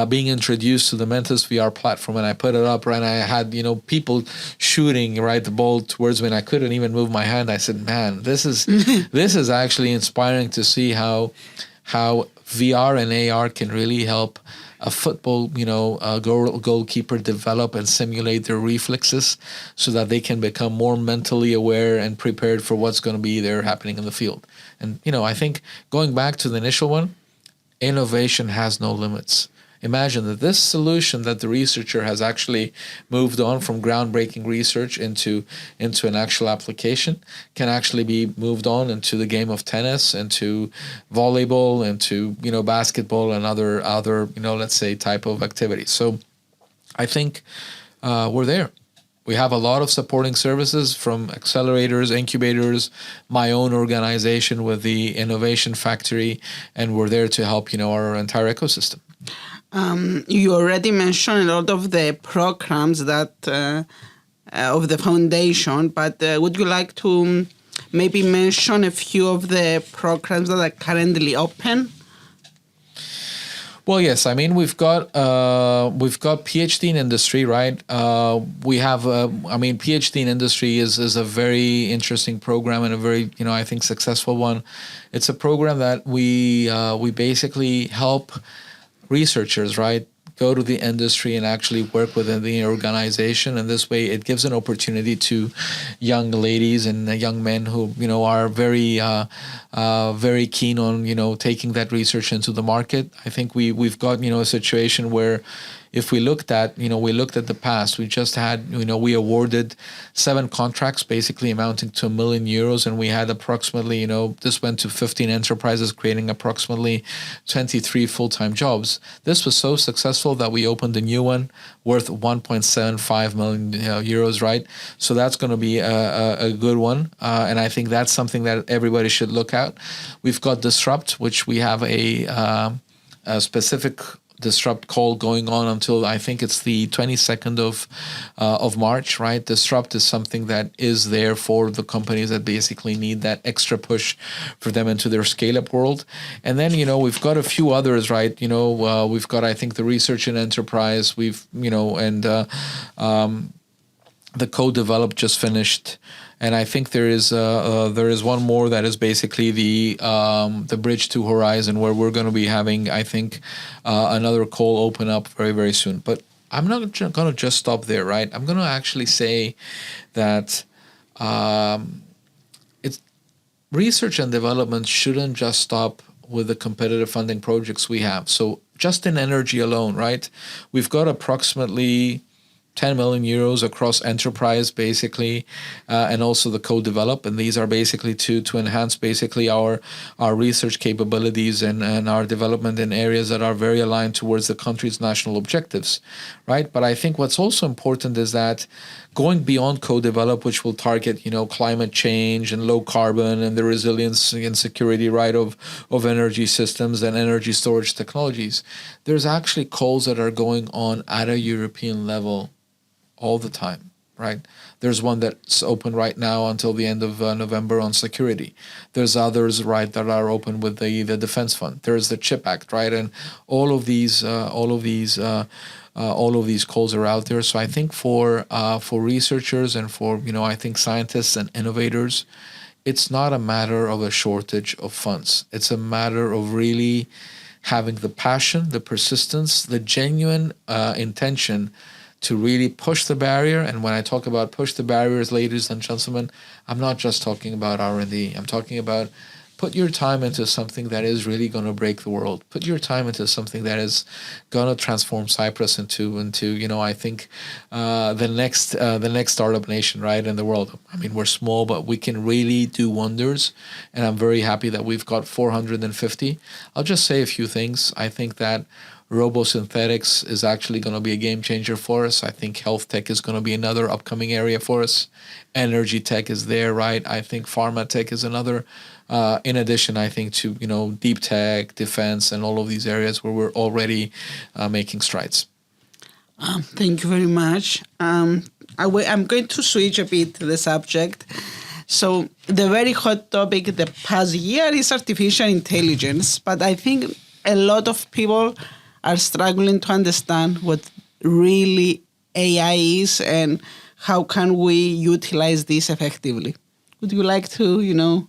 being introduced to the Mentis VR platform, and I put it up, right, and I had, people shooting, right, the ball towards me, and I couldn't even move my hand. I said, man, this is actually inspiring to see how VR and AR can really help a football, goalkeeper develop and simulate their reflexes so that they can become more mentally aware and prepared for what's going to be there happening in the field. And, I think going back to the initial one, innovation has no limits. Imagine that this solution that the researcher has actually moved on from groundbreaking research into an actual application can actually be moved on into the game of tennis, into volleyball, into basketball and other let's say type of activities. So I think we're there. We have a lot of supporting services from accelerators, incubators, my own organization with the Innovation Factory, and we're there to help our entire ecosystem. You already mentioned a lot of the programs that of the foundation, but would you like to maybe mention a few of the programs that are currently open? Well, yes. I mean, we've got PhD in industry, right? We have, PhD in industry is a very interesting program and a very, I think successful one. It's a program that we basically help researchers, right, go to the industry and actually work within the organization. And this way it gives an opportunity to young ladies and young men who, are very, very keen on, taking that research into the market. I think we've got, a situation where if we looked at the past, we just had, we awarded 7 contracts basically amounting to €1 million. And we had approximately, this went to 15 enterprises, creating approximately 23 full-time jobs. This was so successful that we opened a new one worth 1.75 million euros, right? So that's going to be a good one. And I think that's something that everybody should look at. We've got Disrupt, which we have a specific Disrupt call going on until I think it's the 22nd of March, right? Disrupt is something that is there for the companies that basically need that extra push for them into their scale-up world. And then, we've got a few others, right? We've got, I think, the research and enterprise. We've, the co-develop just finished. And I think there is one more that is basically the bridge to Horizon, where we're going to be having, I think, another call open up very, very soon. But I'm not going to just stop there, right? I'm going to actually say that it's research and development shouldn't just stop with the competitive funding projects we have. So just in energy alone, right? We've got approximately 10 million euros across enterprise, basically, and also the co-develop. And these are basically to enhance basically our research capabilities and our development in areas that are very aligned towards the country's national objectives, right? But I think what's also important is that going beyond co-develop, which will target, climate change and low carbon and the resilience and security, right, of energy systems and energy storage technologies, there's actually calls that are going on at a European level all the time, right? There's one that's open right now until the end of November on security. There's others, right, that are open with the Defense Fund. There's the CHIP Act, right, and all of these calls are out there. So I think for researchers and for I think scientists and innovators, it's not a matter of a shortage of funds. It's a matter of really having the passion, the persistence, the genuine intention to really push the barrier. And when I talk about push the barriers, ladies and gentlemen, I'm not just talking about R&D. I'm talking about put your time into something that is really going to break the world. Put your time into something that is going to transform Cyprus into I think the next startup nation, right, in the world. I mean, we're small, but we can really do wonders. And I'm very happy that we've got 450. I'll just say a few things. I think that robosynthetics is actually going to be a game changer for us. I think health tech is going to be another upcoming area for us. Energy tech is there, right? I think pharma tech is another. In addition, I think to, deep tech, defense, and all of these areas where we're already making strides. Thank you very much. I'm going to switch a bit the subject. So the very hot topic the past year is artificial intelligence, but I think a lot of people are struggling to understand what really AI is and how can we utilize this effectively. Would you like to,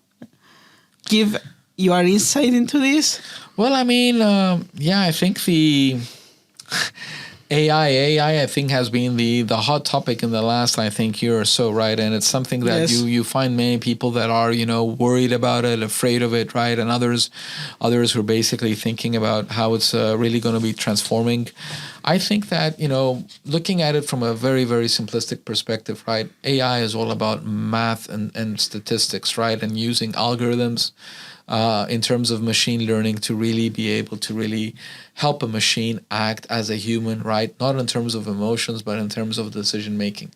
give your insight into this? Well, I mean, I think the AI, I think, has been the hot topic in the last, I think, year or so, right? And it's something that you find many people that are, worried about it, afraid of it, right? And others who are basically thinking about how it's really going to be transforming. I think that, looking at it from a very, very simplistic perspective, right? AI is all about math and statistics, right? And using algorithms in terms of machine learning to really be able to really help a machine act as a human, right? Not in terms of emotions, but in terms of decision making.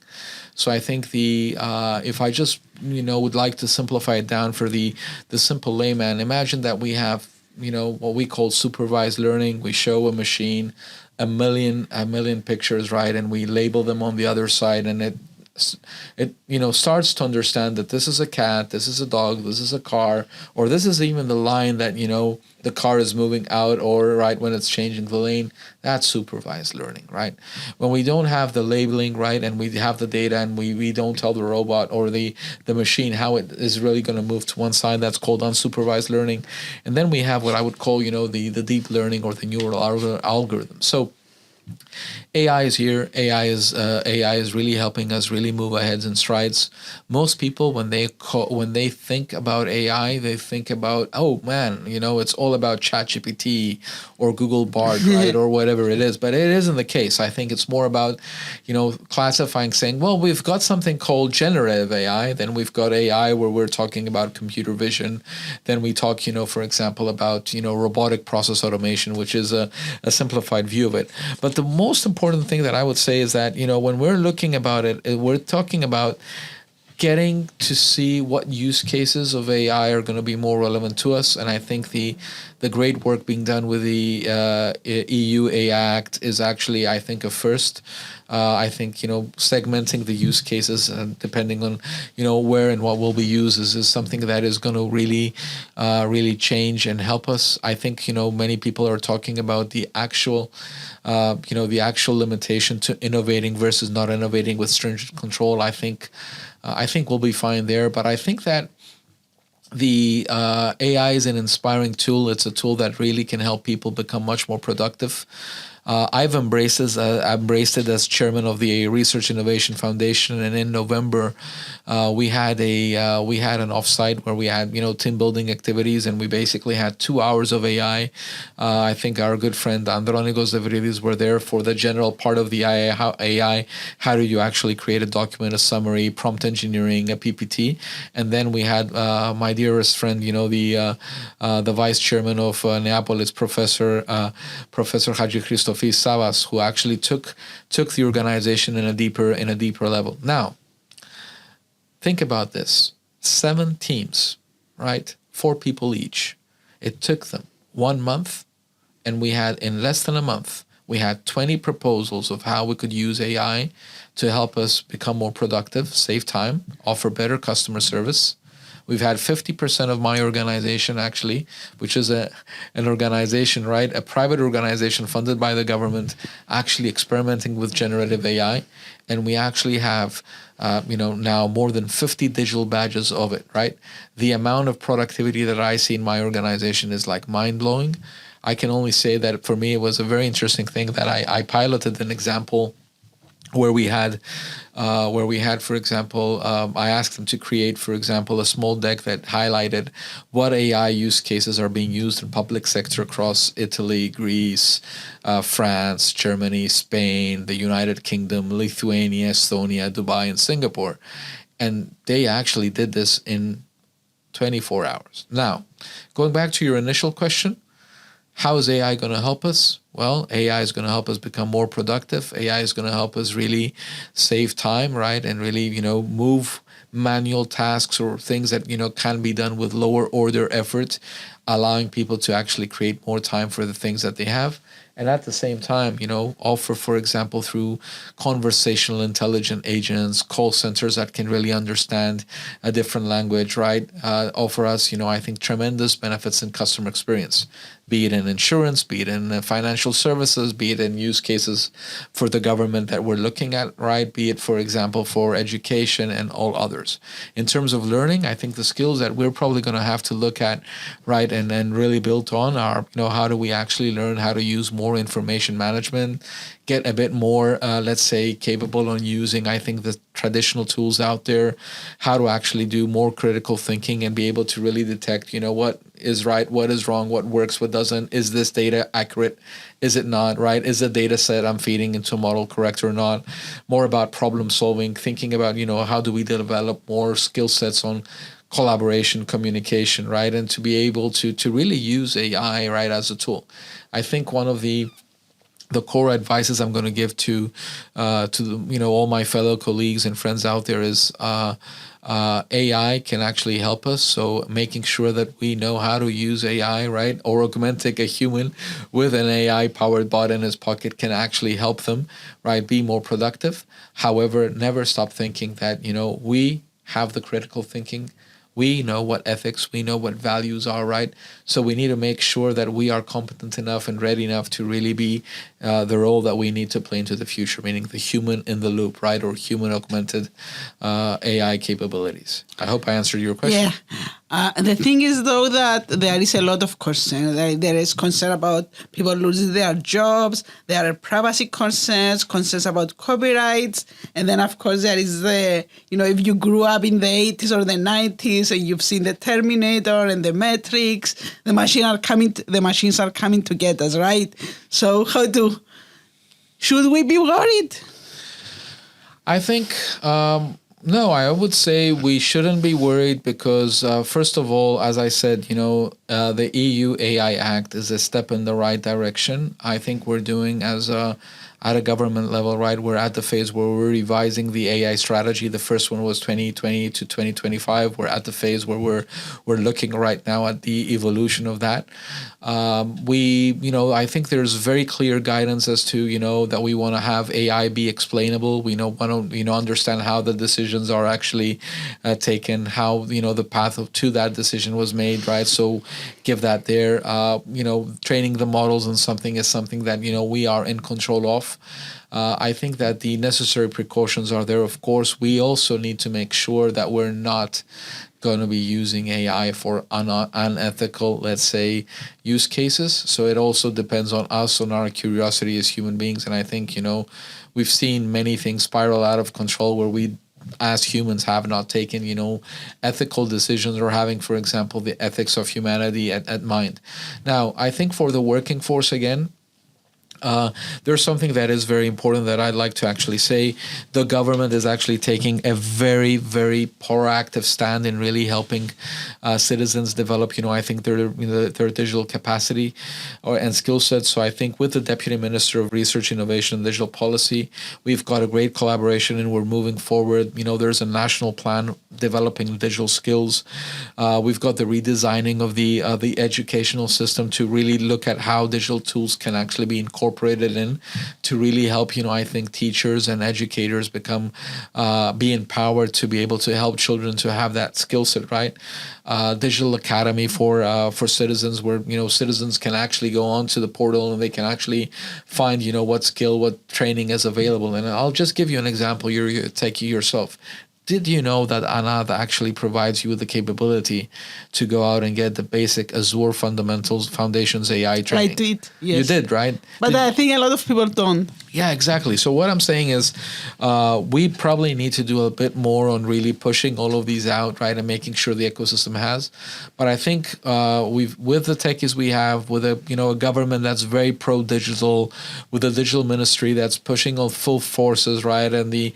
So I think if I just, would like to simplify it down for the simple layman, imagine that we have, what we call supervised learning. We show a machine a million pictures, right? And we label them on the other side, and it it starts to understand that this is a cat, this is a dog, this is a car, or this is even the line that the car is moving out, or right when it's changing the lane. That's supervised learning, right? When we don't have the labeling, right, and we have the data, and we don't tell the robot or the machine how it is really going to move to one side, that's called unsupervised learning. And then we have what I would call the deep learning or the neural algorithm. So AI is here. AI is really helping us really move ahead in strides. Most people, when they think about AI, they think about, oh man, it's all about ChatGPT or Google Bard, right, or whatever it is. But it isn't the case. I think it's more about, classifying, saying, well, we've got something called generative AI. Then we've got AI where we're talking about computer vision. Then we talk, for example, about robotic process automation, which is a simplified view of it. But the most important thing that I would say is that, when we're looking about it, we're talking about getting to see what use cases of AI are going to be more relevant to us. And I think the great work being done with the EU AI Act is actually, I think, a first. I think, segmenting the use cases and depending on, where and what will be used is something that is going to really change and help us. I think, many people are talking about the actual limitation to innovating versus not innovating with stringent control. I think we'll be fine there. But I think that the AI is an inspiring tool. It's a tool that really can help people become much more productive. I've embraced it as chairman of the Research Innovation Foundation, and in November, we had an offsite where we had team building activities, and we basically had 2 hours of AI. I think our good friend Nikos Christodoulides were there for the general part of the AI. How do you actually create a document, a summary, prompt engineering, a PPT, and then we had my dearest friend, the vice chairman of Neapolis, Professor Haji Christophe Savas, who actually took the organization in a deeper level. Now, think about this: 7 teams, right? 4 people each. It took them 1 month, and we had, in less than a month, we had 20 proposals of how we could use AI to help us become more productive, save time, offer better customer service. We've had 50% of my organization, actually, which is an organization, right, a private organization funded by the government, actually experimenting with generative AI. And we actually have, now more than 50 digital badges of it, right? The amount of productivity that I see in my organization is like mind-blowing. I can only say that for me, it was a very interesting thing that I piloted an example where we had, for example, I asked them to create, for example, a small deck that highlighted what AI use cases are being used in public sector across Italy, Greece, France, Germany, Spain, the United Kingdom, Lithuania, Estonia, Dubai, and Singapore. And they actually did this in 24 hours. Now, going back to your initial question, how is AI going to help us? Well, AI is going to help us become more productive. AI is going to help us really save time, right? And really, move manual tasks or things that, can be done with lower order effort, allowing people to actually create more time for the things that they have. And at the same time, offer, for example, through conversational intelligent agents, call centers that can really understand a different language, right? Offer us, I think, tremendous benefits in customer experience, be it in insurance, be it in financial services, be it in use cases for the government that we're looking at, right? Be it, for example, for education and all others. In terms of learning, I think the skills that we're probably going to have to look at, right, and really build on are, how do we actually learn how to use more information management, get a bit more, let's say, capable on using, I think, the traditional tools out there, how to actually do more critical thinking and be able to really detect, what is right, what is wrong, what works, what doesn't. Is this data accurate? Is it not, right? Is the data set I'm feeding into a model correct or not? More about problem solving, thinking about, how do we develop more skill sets on collaboration, communication, right? And to be able to really use AI, right, as a tool. I think one of the the core advices I'm going to give to all my fellow colleagues and friends out there is AI can actually help us. So making sure that we know how to use AI, right? Or augmenting a human with an AI powered bot in his pocket can actually help them, right? Be more productive. However, never stop thinking that, we have the critical thinking. We know what ethics, we know what values are, right? So we need to make sure that we are competent enough and ready enough to really be the role that we need to play into the future, meaning the human in the loop, right? Or human augmented AI capabilities. I hope I answered your question. Yeah. The thing is, though, that there is a lot of concern. There is concern about people losing their jobs. There are privacy concerns about copyrights. And then, of course, there is if you grew up in the 80s or the 90s and you've seen the Terminator and the Matrix, the machines are coming to get us, right? So should we be worried? I think, no, I would say we shouldn't be worried because, first of all, as I said, the EU AI Act is a step in the right direction. I think we're doing at a government level, right? We're at the phase where we're revising the AI strategy. The first one was 2020 to 2025. We're at the phase where we're looking right now at the evolution of that. I think there's very clear guidance as to, that we want to have AI be explainable. We want to, understand how the decisions are actually taken, how, the path to that decision was made, right? So give that there. Training the models on something is something that, we are in control of. I think that the necessary precautions are there. Of course, we also need to make sure that we're not going to be using AI for unethical, let's say, use cases. So it also depends on us, on our curiosity as human beings. And I think, we've seen many things spiral out of control where we as humans have not taken, ethical decisions or having, for example, the ethics of humanity at mind. Now, I think for the working force, again, there's something that is very important that I'd like to actually say. The government is actually taking a very, very proactive stand in really helping citizens develop, I think their digital capacity and skill sets. So I think with the Deputy Minister of Research, Innovation and Digital Policy, we've got a great collaboration and we're moving forward. There's a national plan developing digital skills. We've got the redesigning of the educational system to really look at how digital tools can actually be incorporated in to really help, I think teachers and educators be empowered to be able to help children to have that skill set, right? Digital academy for citizens where, citizens can actually go onto the portal and they can actually find, what skill, what training is available. And I'll just give you an example. Take you yourself. Did you know that Anad actually provides you with the capability to go out and get the basic Azure Foundations AI training? I did, yes. You did, right? But I think a lot of people don't. Yeah, exactly. So what I'm saying is we probably need to do a bit more on really pushing all of these out, right, and making sure the ecosystem has. But I think with the techies we have, with a government that's very pro-digital, with a digital ministry that's pushing on full forces, right, and the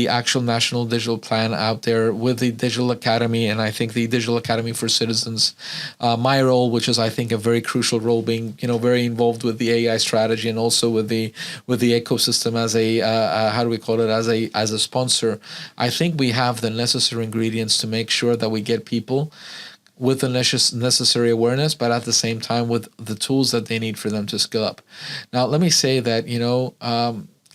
actual national digital plan out there, with the digital academy, and I think the digital academy for citizens, my role, which is I think a very crucial role, being very involved with the AI strategy and also with the ecosystem as a sponsor. I think we have the necessary ingredients to make sure that we get people with the necessary awareness, but at the same time with the tools that they need for them to skill up. Now, let me say that,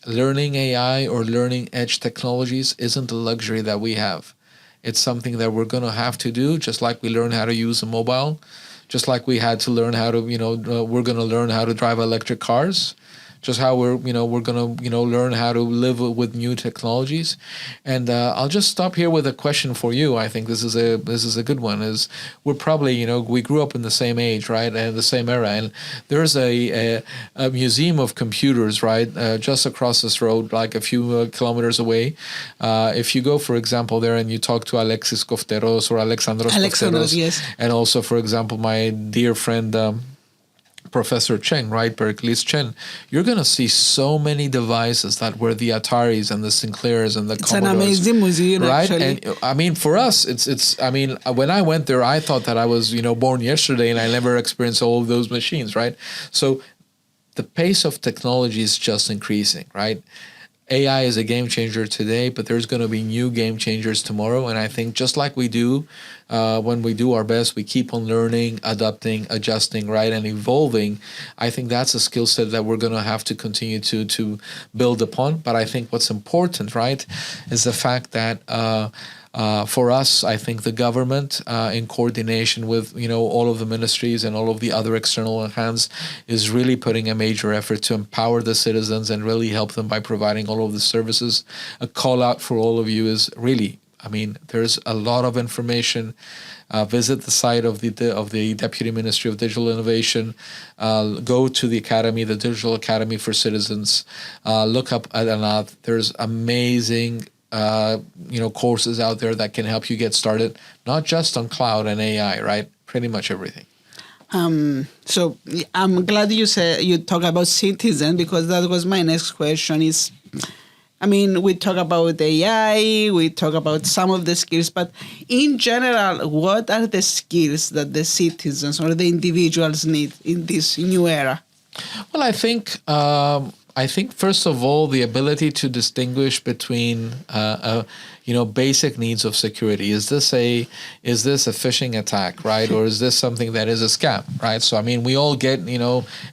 learning AI or learning edge technologies isn't a luxury that we have. It's something that we're going to have to do, just like we learn how to use a mobile, just like we had to learn how to, we're going to learn how to drive electric cars, just how we're going to, learn how to live with new technologies. And I'll just stop here with a question for you. I think this is a good one. Is we're probably, we grew up in the same age, right, and the same era. And there's a museum of computers, right, just across this road, like a few kilometers away. If you go, for example, there and you talk to Alexis Kofteros or Alexandros Kofteros, yes, and also, for example, my dear friend Professor Chen, right, Berkeley's Chen, you're going to see so many devices that were the Ataris and the Sinclairs and the Commodores. It's an amazing museum, right? Actually. And I mean, for us, it's. I mean, when I went there, I thought that I was, born yesterday, and I never experienced all of those machines, right? So the pace of technology is just increasing, right? AI is a game changer today, but there's going to be new game changers tomorrow. And I think just like we do, when we do our best, we keep on learning, adapting, adjusting, right, and evolving. I think that's a skill set that we're going to have to continue to build upon. But I think what's important, right, is the fact that for us, I think the government, in coordination with all of the ministries and all of the other external hands, is really putting a major effort to empower the citizens and really help them by providing all of the services. A call out for all of you is really, there's a lot of information. Visit the site of the Deputy Ministry of Digital Innovation. Go to the Academy, the Digital Academy for Citizens. Look up at Anath. There's amazing courses out there that can help you get started, not just on cloud and AI, right? Pretty much everything. So I'm glad you talk about citizen, because that was my next question is, we talk about AI, we talk about some of the skills, but in general, what are the skills that the citizens or the individuals need in this new era? Well, I think first of all, the ability to distinguish between basic needs of security. Is this a phishing attack, right? Or is this something that is a scam, right? So we all get,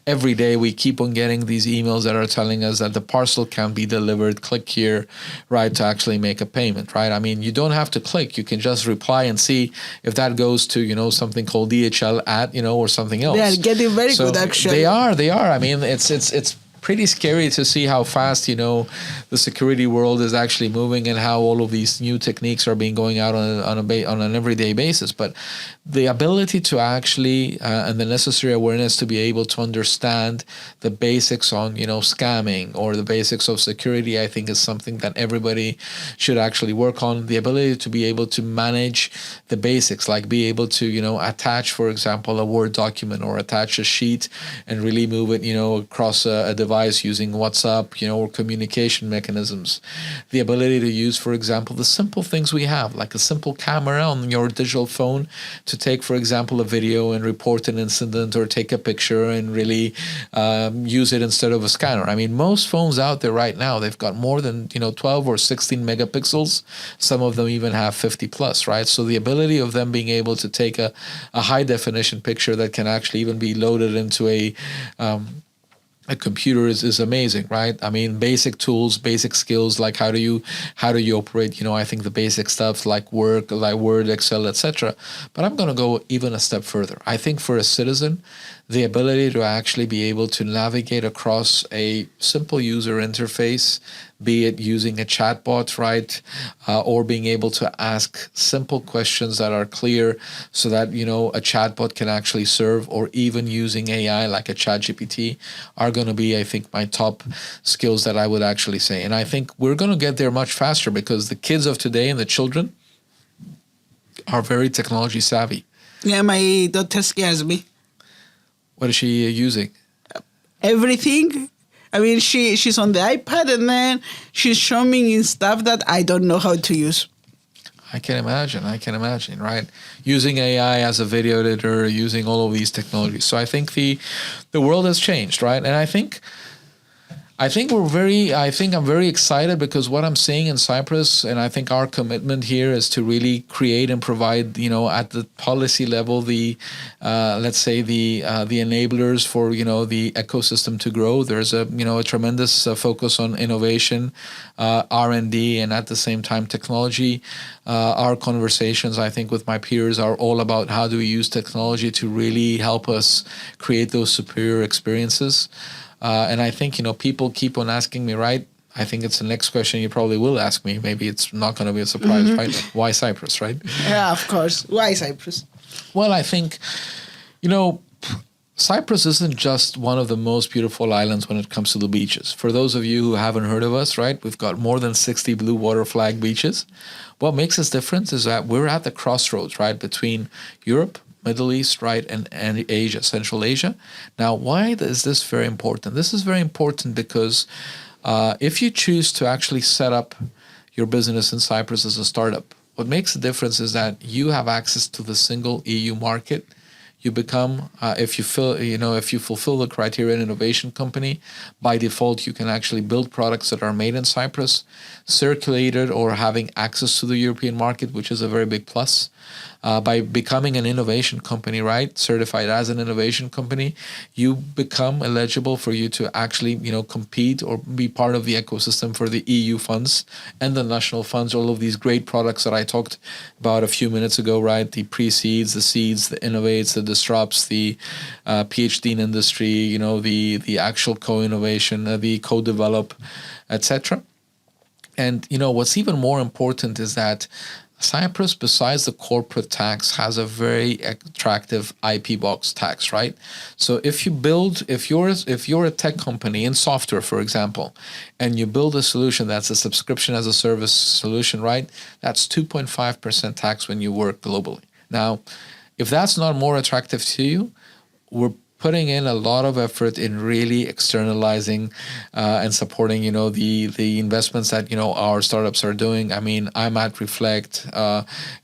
every day we keep on getting these emails that are telling us that the parcel can be delivered. Click here, right, to actually make a payment, right? You don't have to click. You can just reply and see if that goes to something called DHL at or something else. They are getting very good actually. They are. It's pretty scary to see how fast the security world is actually moving, and how all of these new techniques are being going out on an everyday basis. But the ability to actually and the necessary awareness to be able to understand the basics on scamming or the basics of security, I think is something that everybody should actually work on. The ability to be able to manage the basics, like be able to attach, for example, a Word document or attach a sheet and really move it across a device using WhatsApp, or communication mechanisms. The ability to use, for example, the simple things we have, like a simple camera on your digital phone to take, for example, a video and report an incident, or take a picture and really use it instead of a scanner. Most phones out there right now, they've got more than 12 or 16 megapixels. Some of them even have 50 plus, right? So the ability of them being able to take a high definition picture that can actually even be loaded into a computer is amazing, right? Basic tools, basic skills, like how do you operate, I think the basic stuff like Word, Excel, etc. But I'm going to go even a step further. I think for a citizen, the ability to actually be able to navigate across a simple user interface, be it using a chatbot, right, or being able to ask simple questions that are clear so that, a chatbot can actually serve, or even using AI like a ChatGPT, are going to be, I think, my top skills that I would actually say. And I think we're going to get there much faster because the kids of today and the children are very technology savvy. Yeah, my daughter scares me. What is she using? Everything. She's on the iPad, and then she's showing me stuff that I don't know how to use. I can imagine, right? Using AI as a video editor, using all of these technologies. So I think the world has changed, right? And I think I'm very excited because what I'm seeing in Cyprus, and I think our commitment here is to really create and provide, at the policy level, the enablers for, the ecosystem to grow. There's a tremendous focus on innovation, R&D, and at the same time technology. Our conversations, I think, with my peers are all about how do we use technology to really help us create those superior experiences. And I think, people keep on asking me, right? I think it's the next question you probably will ask me. Maybe it's not going to be a surprise, right? Why Cyprus, right? Yeah, of course. Why Cyprus? Well, I think, Cyprus isn't just one of the most beautiful islands when it comes to the beaches. For those of you who haven't heard of us, right, we've got more than 60 blue water flag beaches. What makes us different is that we're at the crossroads, right, between Europe, Middle East, right, and Asia, Central Asia. Now, why is this very important? This is very important because if you choose to actually set up your business in Cyprus as a startup, what makes the difference is that you have access to the single EU market. you become, if you fulfill the criteria in innovation company, by default, you can actually build products that are made in Cyprus, circulated or having access to the European market, which is a very big plus. By becoming an innovation company, right, certified as an innovation company, you become eligible for you to actually, compete or be part of the ecosystem for the EU funds and the national funds, all of these great products that I talked about a few minutes ago, right? The pre-seeds, the seeds, the innovates, the disrupts, the PhD in industry, the actual co-innovation, the co-develop, etc. And, what's even more important is that Cyprus, besides the corporate tax, has a very attractive IP box tax, right? So if you're a tech company in software, for example, and you build a solution that's a subscription as a service solution, right? That's 2.5% tax when you work globally. Now, if that's not more attractive to you, we're putting in a lot of effort in really externalizing and supporting, the investments that, our startups are doing. I mean, I'm at Reflect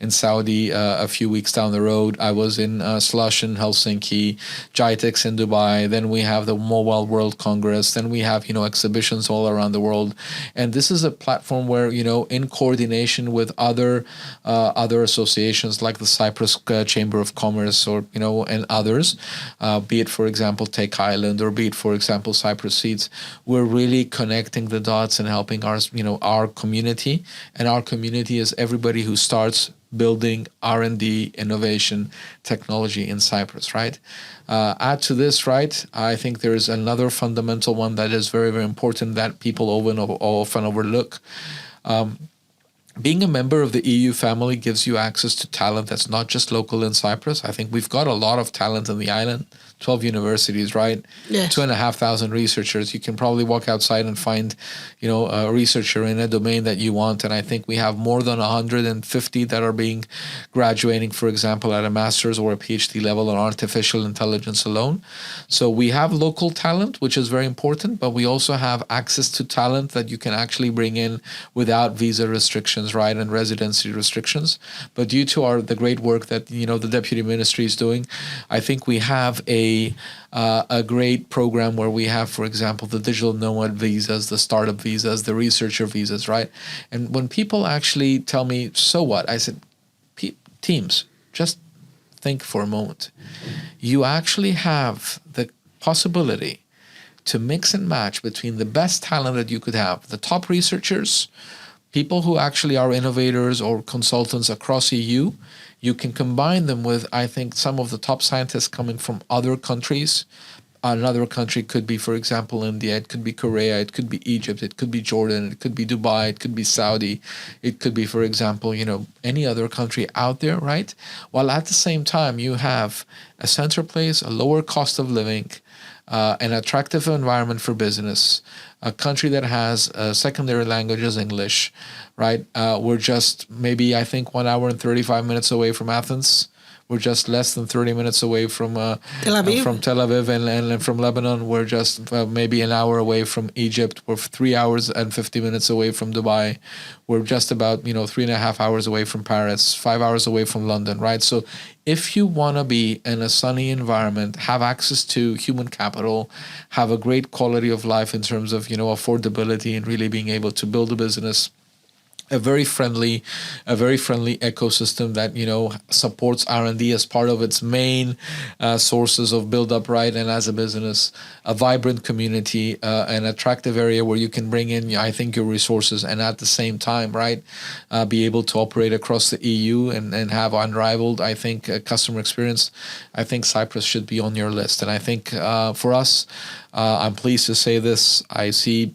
in Saudi a few weeks down the road. I was in Slush in Helsinki, Jitex in Dubai. Then we have the Mobile World Congress. Then we have, exhibitions all around the world. And this is a platform where, in coordination with other associations like the Cyprus Chamber of Commerce or, and others, be it, for example, Take Island, or be it, for example, Cyprus Seeds, we're really connecting the dots and helping our community. And our community is everybody who starts building R&D, innovation, technology in Cyprus, right? Add to this, right, I think there is another fundamental one that is very, very important that people often overlook. Being a member of the EU family gives you access to talent that's not just local in Cyprus. I think we've got a lot of talent in the island. 12 universities, right? Yes. 2,500 researchers. You can probably walk outside and find, a researcher in a domain that you want. And I think we have more than 150 that are being graduating, for example, at a master's or a PhD level on artificial intelligence alone. So we have local talent, which is very important, but we also have access to talent that you can actually bring in without visa restrictions, right, and residency restrictions. But due to the great work that, the Deputy Ministry is doing, I think we have a great program where we have, for example, the digital nomad visas, the startup visas, the researcher visas, right? And when people actually tell me, so what? I said, teams, just think for a moment. You actually have the possibility to mix and match between the best talent that you could have, the top researchers, people who actually are innovators or consultants across EU. You can combine them with, I think, some of the top scientists coming from other countries. Another country could be, for example, India. It could be Korea. It could be Egypt. It could be Jordan. It could be Dubai. It could be Saudi. It could be, for example, any other country out there, right? While at the same time, you have a center place, a lower cost of living, an attractive environment for business, a country that has secondary language is English, right? We're just maybe, I think, 1 hour and 35 minutes away from Athens. We're just less than 30 minutes away from Tel Aviv, and from Lebanon. We're just maybe an hour away from Egypt. We're 3 hours and 50 minutes away from Dubai. We're just about 3.5 hours away from Paris, 5 hours away from London, right? So if you want to be in a sunny environment, have access to human capital, have a great quality of life in terms of affordability and really being able to build a business, a very friendly ecosystem that supports R&D as part of its main sources of build-up, right? And as a business, a vibrant community, an attractive area where you can bring in, I think, your resources, and at the same time, right, be able to operate across the EU and have unrivaled, I think, customer experience. I think Cyprus should be on your list, and I think for us. I'm pleased to say this. I see,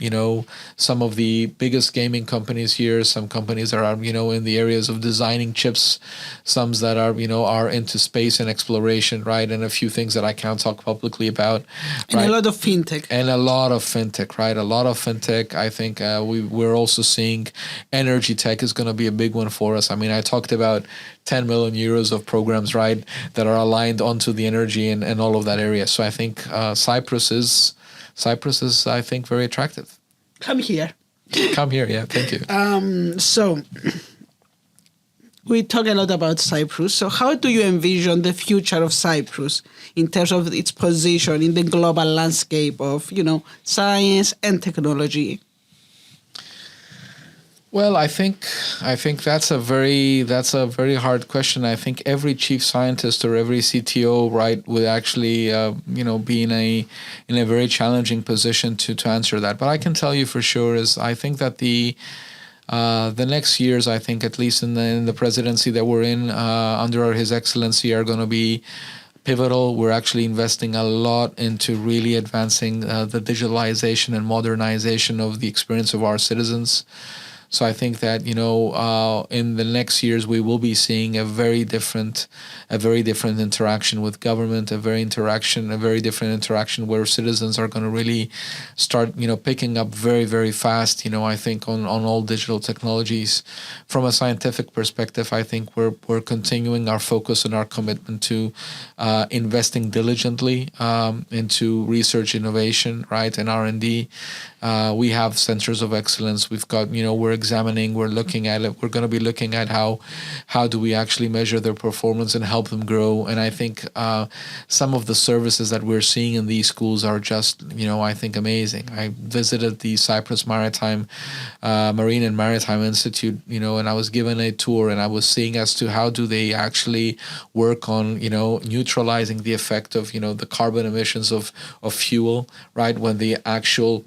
some of the biggest gaming companies here, some companies that are, in the areas of designing chips, some that are, are into space and exploration, right? And a few things that I can't talk publicly about. And right? a lot of fintech. And a lot of fintech, right? A lot of fintech. I think we're also seeing energy tech is going to be a big one for us. I mean, I talked about 10 million euros of programs, right, that are aligned onto the energy and all of that area. So I think Cyprus is, I think, very attractive. Come here. Come here, yeah, thank you. So We talk a lot about Cyprus. So how do you envision the future of Cyprus in terms of its position in the global landscape of, science and technology? Well, I think that's a very hard question. I think every chief scientist or every CTO, right, would actually be in a very challenging position to answer that. But I can tell you for sure is I think that the next years, I think at least in the presidency that we're in under His Excellency, are going to be pivotal. We're actually investing a lot into really advancing the digitalization and modernization of the experience of our citizens. So I think that in the next years we will be seeing a very different interaction with government, a very different interaction where citizens are going to really start picking up very, very fast. I think on all digital technologies. From a scientific perspective, I think we're continuing our focus and our commitment to investing diligently into research, innovation, right, and R&D. We have centers of excellence. We've got we're looking at it. We're going to be looking at how do we actually measure their performance and help them grow. And I think some of the services that we're seeing in these schools are just I think amazing. I visited the Cyprus Marine and Maritime Institute, and I was given a tour, and I was seeing as to how do they actually work on neutralizing the effect of the carbon emissions of fuel, right, when the actual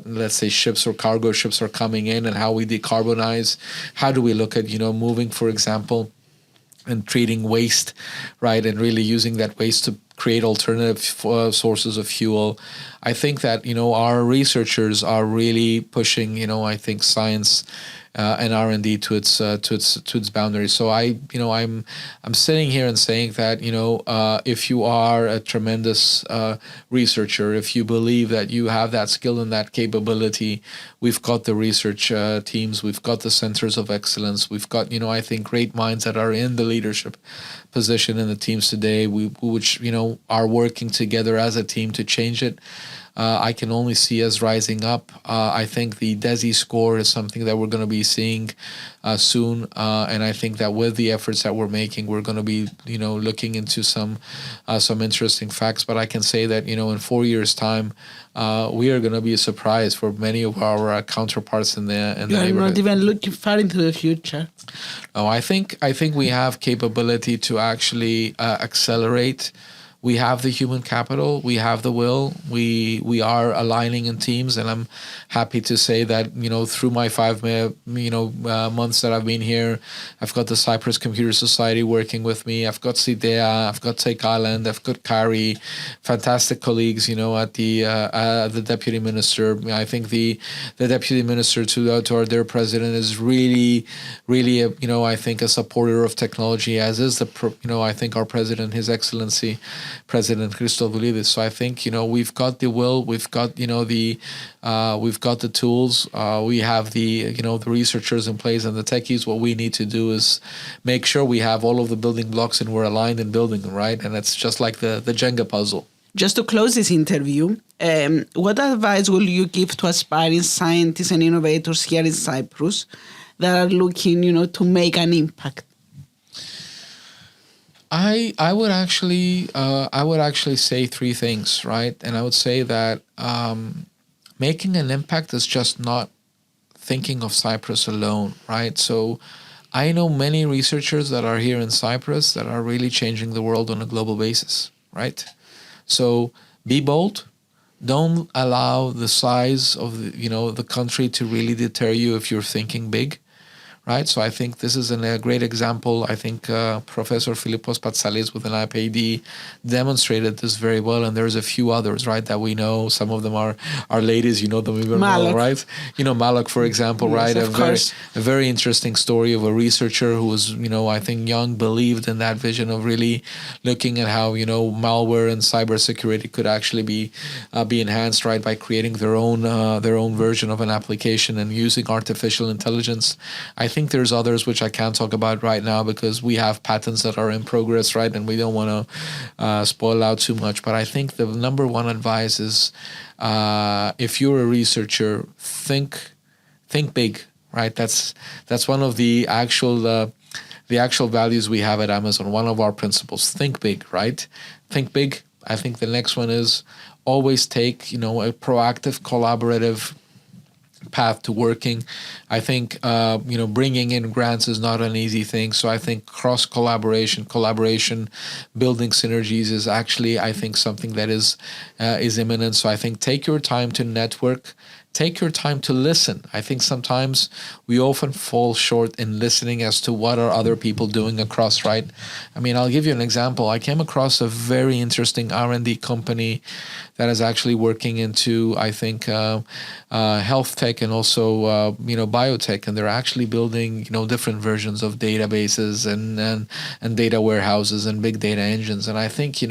let's say ships or cargo ships are coming in, and how we decarbonize. How do we look at moving, for example, and treating waste, right, and really using that waste to create alternative sources of fuel. I think that our researchers are really pushing I think science and R&D to its boundaries. So I'm sitting here and saying that if you are a tremendous researcher, if you believe that you have that skill and that capability, we've got the research teams, we've got the centers of excellence, we've got I think great minds that are in the leadership position in the teams today, which are working together as a team to change it. I can only see us rising up. I think the DESI score is something that we're going to be seeing soon, and I think that with the efforts that we're making, we're going to be looking into some interesting facts. But I can say that in 4 years' time, we are going to be a surprise for many of our counterparts in the neighborhood. You're not even looking far into the future. No, I think we have capability to actually accelerate. We have the human capital. We have the will. We are aligning in teams, and I'm happy to say that through my 5 months that I've been here, I've got the Cyprus Computer Society working with me. I've got CIDEA. I've got Take Island. I've got Kari, fantastic colleagues. At the deputy minister. I think the deputy minister to their president is really I think a supporter of technology, as is I think our president, His Excellency President Christodoulides. So I think we've got the will, we've got we've got the tools, we have the the researchers in place and the techies. What we need to do is make sure we have all of the building blocks and we're aligned in building them, right? And it's just like the Jenga puzzle. Just to close this interview, what advice will you give to aspiring scientists and innovators here in Cyprus that are looking to make an impact? I would actually say 3 things, right? And I would say that making an impact is just not thinking of Cyprus alone, right? So I know many researchers that are here in Cyprus that are really changing the world on a global basis, right? So be bold. Don't allow the size of the country to really deter you if you're thinking big. Right, so I think this is a great example. I think Professor Philippos Patsalis with an IPAD demonstrated this very well, and there's a few others, right, that we know. Some of them are ladies, them even well, right? Malak, for example, yes, right? A very interesting story of a researcher who was, I think young, believed in that vision of really looking at how, malware and cybersecurity could actually be enhanced, right, by creating their own version of an application and using artificial intelligence. I think there's others which I can't talk about right now because we have patents that are in progress, right? And we don't want to spoil out too much. But I think the number one advice is if you're a researcher, think big, right? That's one of the actual the actual values we have at Amazon, one of our principles, think big, right? Think big. I think the next one is always take, a proactive, collaborative path to working. I think, bringing in grants is not an easy thing. So I think collaboration, building synergies is actually, I think, something that is imminent. So I think take your time to network. Take your time to listen. I think sometimes we often fall short in listening as to what are other people doing across, right? I mean, I'll give you an example. I came across a very interesting R&D company that is actually working into, I think, health tech and also, biotech. And they're actually building, different versions of databases and data warehouses and big data engines. And I think,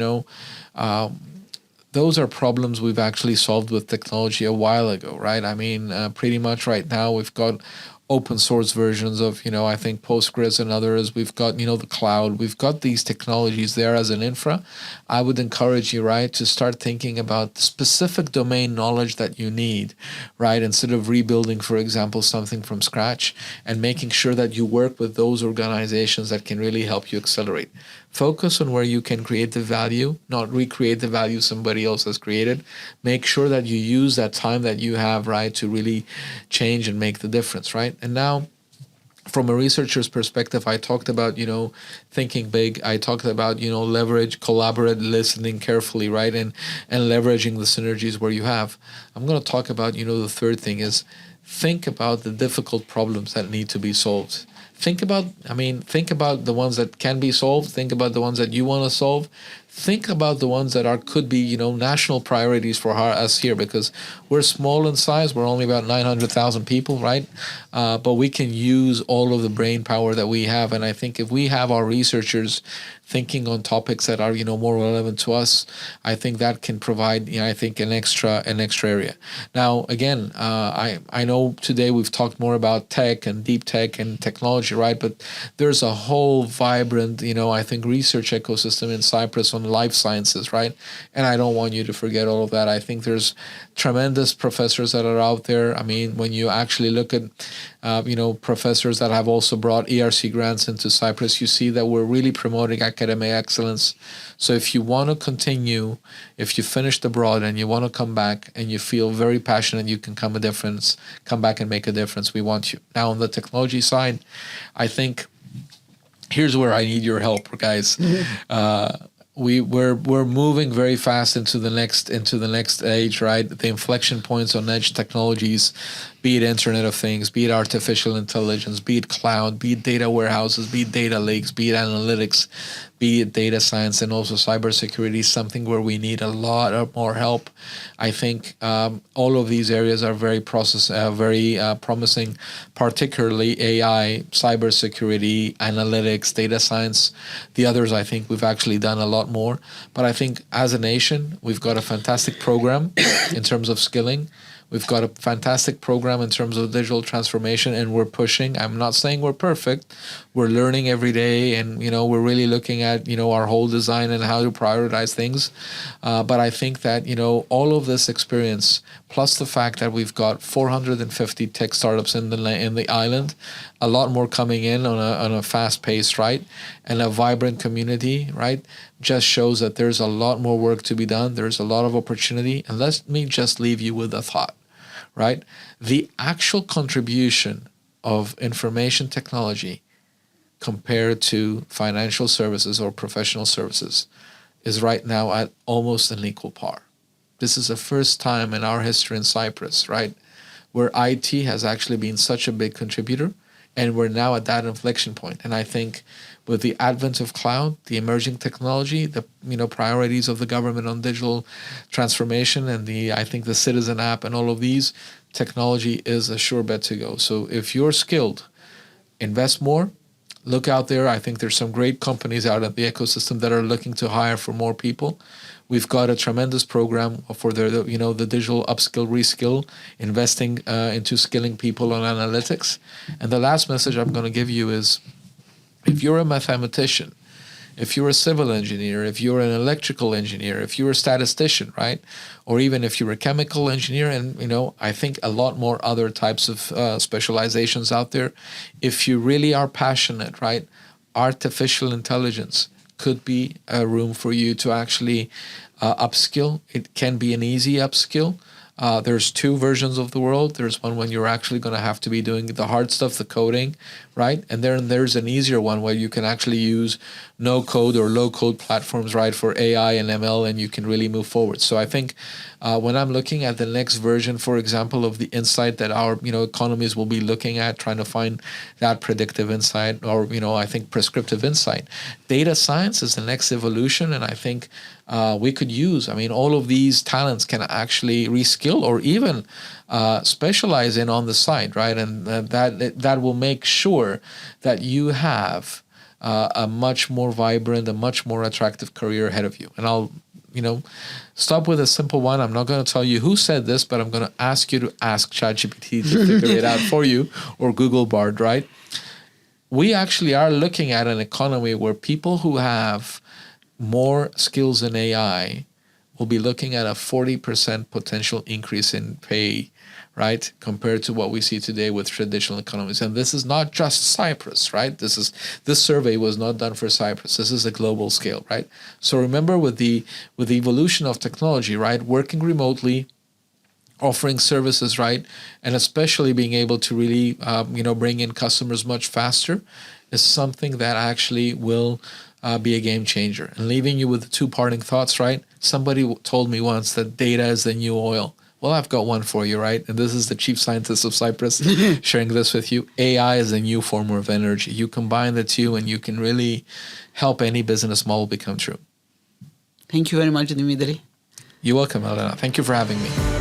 those are problems we've actually solved with technology a while ago, right? I mean, pretty much right now we've got open source versions of, I think Postgres and others. We've got, the cloud. We've got these technologies there as an infra. I would encourage you, right, to start thinking about the specific domain knowledge that you need, right? Instead of rebuilding, for example, something from scratch, and making sure that you work with those organizations that can really help you accelerate. Focus on where you can create the value, not recreate the value somebody else has created. Make sure that you use that time that you have, right, to really change and make the difference, right? And now, from a researcher's perspective, I talked about, thinking big. I talked about, leverage, collaborate, listening carefully, right? And leveraging the synergies where you have. I'm going to talk about, the third thing is think about the difficult problems that need to be solved. Think about the ones that can be solved. Think about the ones that you want to solve. Think about the ones that could be, national priorities for us here, because we're small in size. We're only about 900,000 people, right? But we can use all of the brain power that we have. And I think if we have our researchers thinking on topics that are, more relevant to us, I think that can provide, I think an extra area. Now, again, I know today we've talked more about tech and deep tech and technology, right? But there's a whole vibrant, I think research ecosystem in Cyprus on life sciences, right? And I don't want you to forget all of that. I think there's tremendous professors that are out there. I mean, when you actually look at, professors that have also brought ERC grants into Cyprus, you see that we're really promoting academic excellence. So if you want to continue, if you finished abroad and you want to come back and you feel very passionate, you can come back and make a difference. We want you. Now, on the technology side, I think here's where I need your help, guys. We're moving very fast into the next age, right? The inflection points on edge technologies, be it Internet of Things, be it artificial intelligence, be it cloud, be it data warehouses, be it data lakes, be it analytics, be it data science, and also cybersecurity, something where we need a lot of more help. I think all of these areas are very promising, particularly AI, cybersecurity, analytics, data science. The others, I think we've actually done a lot more. But I think as a nation, we've got a fantastic program in terms of skilling. We've got a fantastic program in terms of digital transformation, and we're pushing. I'm not saying we're perfect. We're learning every day, and we're really looking at our whole design and how to prioritize things. But I think that all of this experience, plus the fact that we've got 450 tech startups in the island, a lot more coming in on a fast pace, right, and a vibrant community, right, just shows that there's a lot more work to be done. There's a lot of opportunity, and let me just leave you with a thought, right? The actual contribution of information technology compared to financial services or professional services is right now at almost an equal par. This is the first time in our history in Cyprus, right, where IT has actually been such a big contributor, and we're now at that inflection point. And I think with the advent of cloud, the emerging technology, the priorities of the government on digital transformation, and I think the citizen app and all of these, technology is a sure bet to go. So if you're skilled, invest more. Look out there. I think there's some great companies out in the ecosystem that are looking to hire for more people. We've got a tremendous program for the digital upskill, reskill, investing into skilling people on analytics. And the last message I'm going to give you is, if you're a mathematician, if you're a civil engineer, if you're an electrical engineer, if you're a statistician, right, or even if you're a chemical engineer, and I think a lot more other types of specializations out there, if you really are passionate, right, artificial intelligence could be a room for you to actually upskill. It can be an easy upskill. There's two versions of the world. There's one when you're actually going to have to be doing the hard stuff, the coding, right? And then there's an easier one where you can actually use no code or low code platforms, right, for AI and ML, and you can really move forward. So I think when I'm looking at the next version, for example, of the insight that our economies will be looking at, trying to find that predictive insight, or I think prescriptive insight, data science is the next evolution, and I think we could use. All of these talents can actually reskill or even specialize in on the side, right? And that will make sure that you have a much more vibrant, a much more attractive career ahead of you. And I'll stop with a simple one. I'm not going to tell you who said this, but I'm going to ask you to ask ChatGPT to figure it out for you, or Google Bard, right? We actually are looking at an economy where people who have more skills in AI will be looking at a 40% potential increase in pay, right, compared to what we see today with traditional economies. And this is not just Cyprus, right? This survey was not done for Cyprus. This is a global scale, right? So remember, with the evolution of technology, right, working remotely, offering services, right, and especially being able to really bring in customers much faster is something that actually will be a game changer. And leaving you with the two parting thoughts, right? Somebody told me once that data is the new oil. Well, I've got one for you, right? And this is the chief scientist of Cyprus sharing this with you. AI is a new form of energy. You combine the two and you can really help any business model become true. Thank you very much, Dimitri. You're welcome, Elena. Thank you for having me.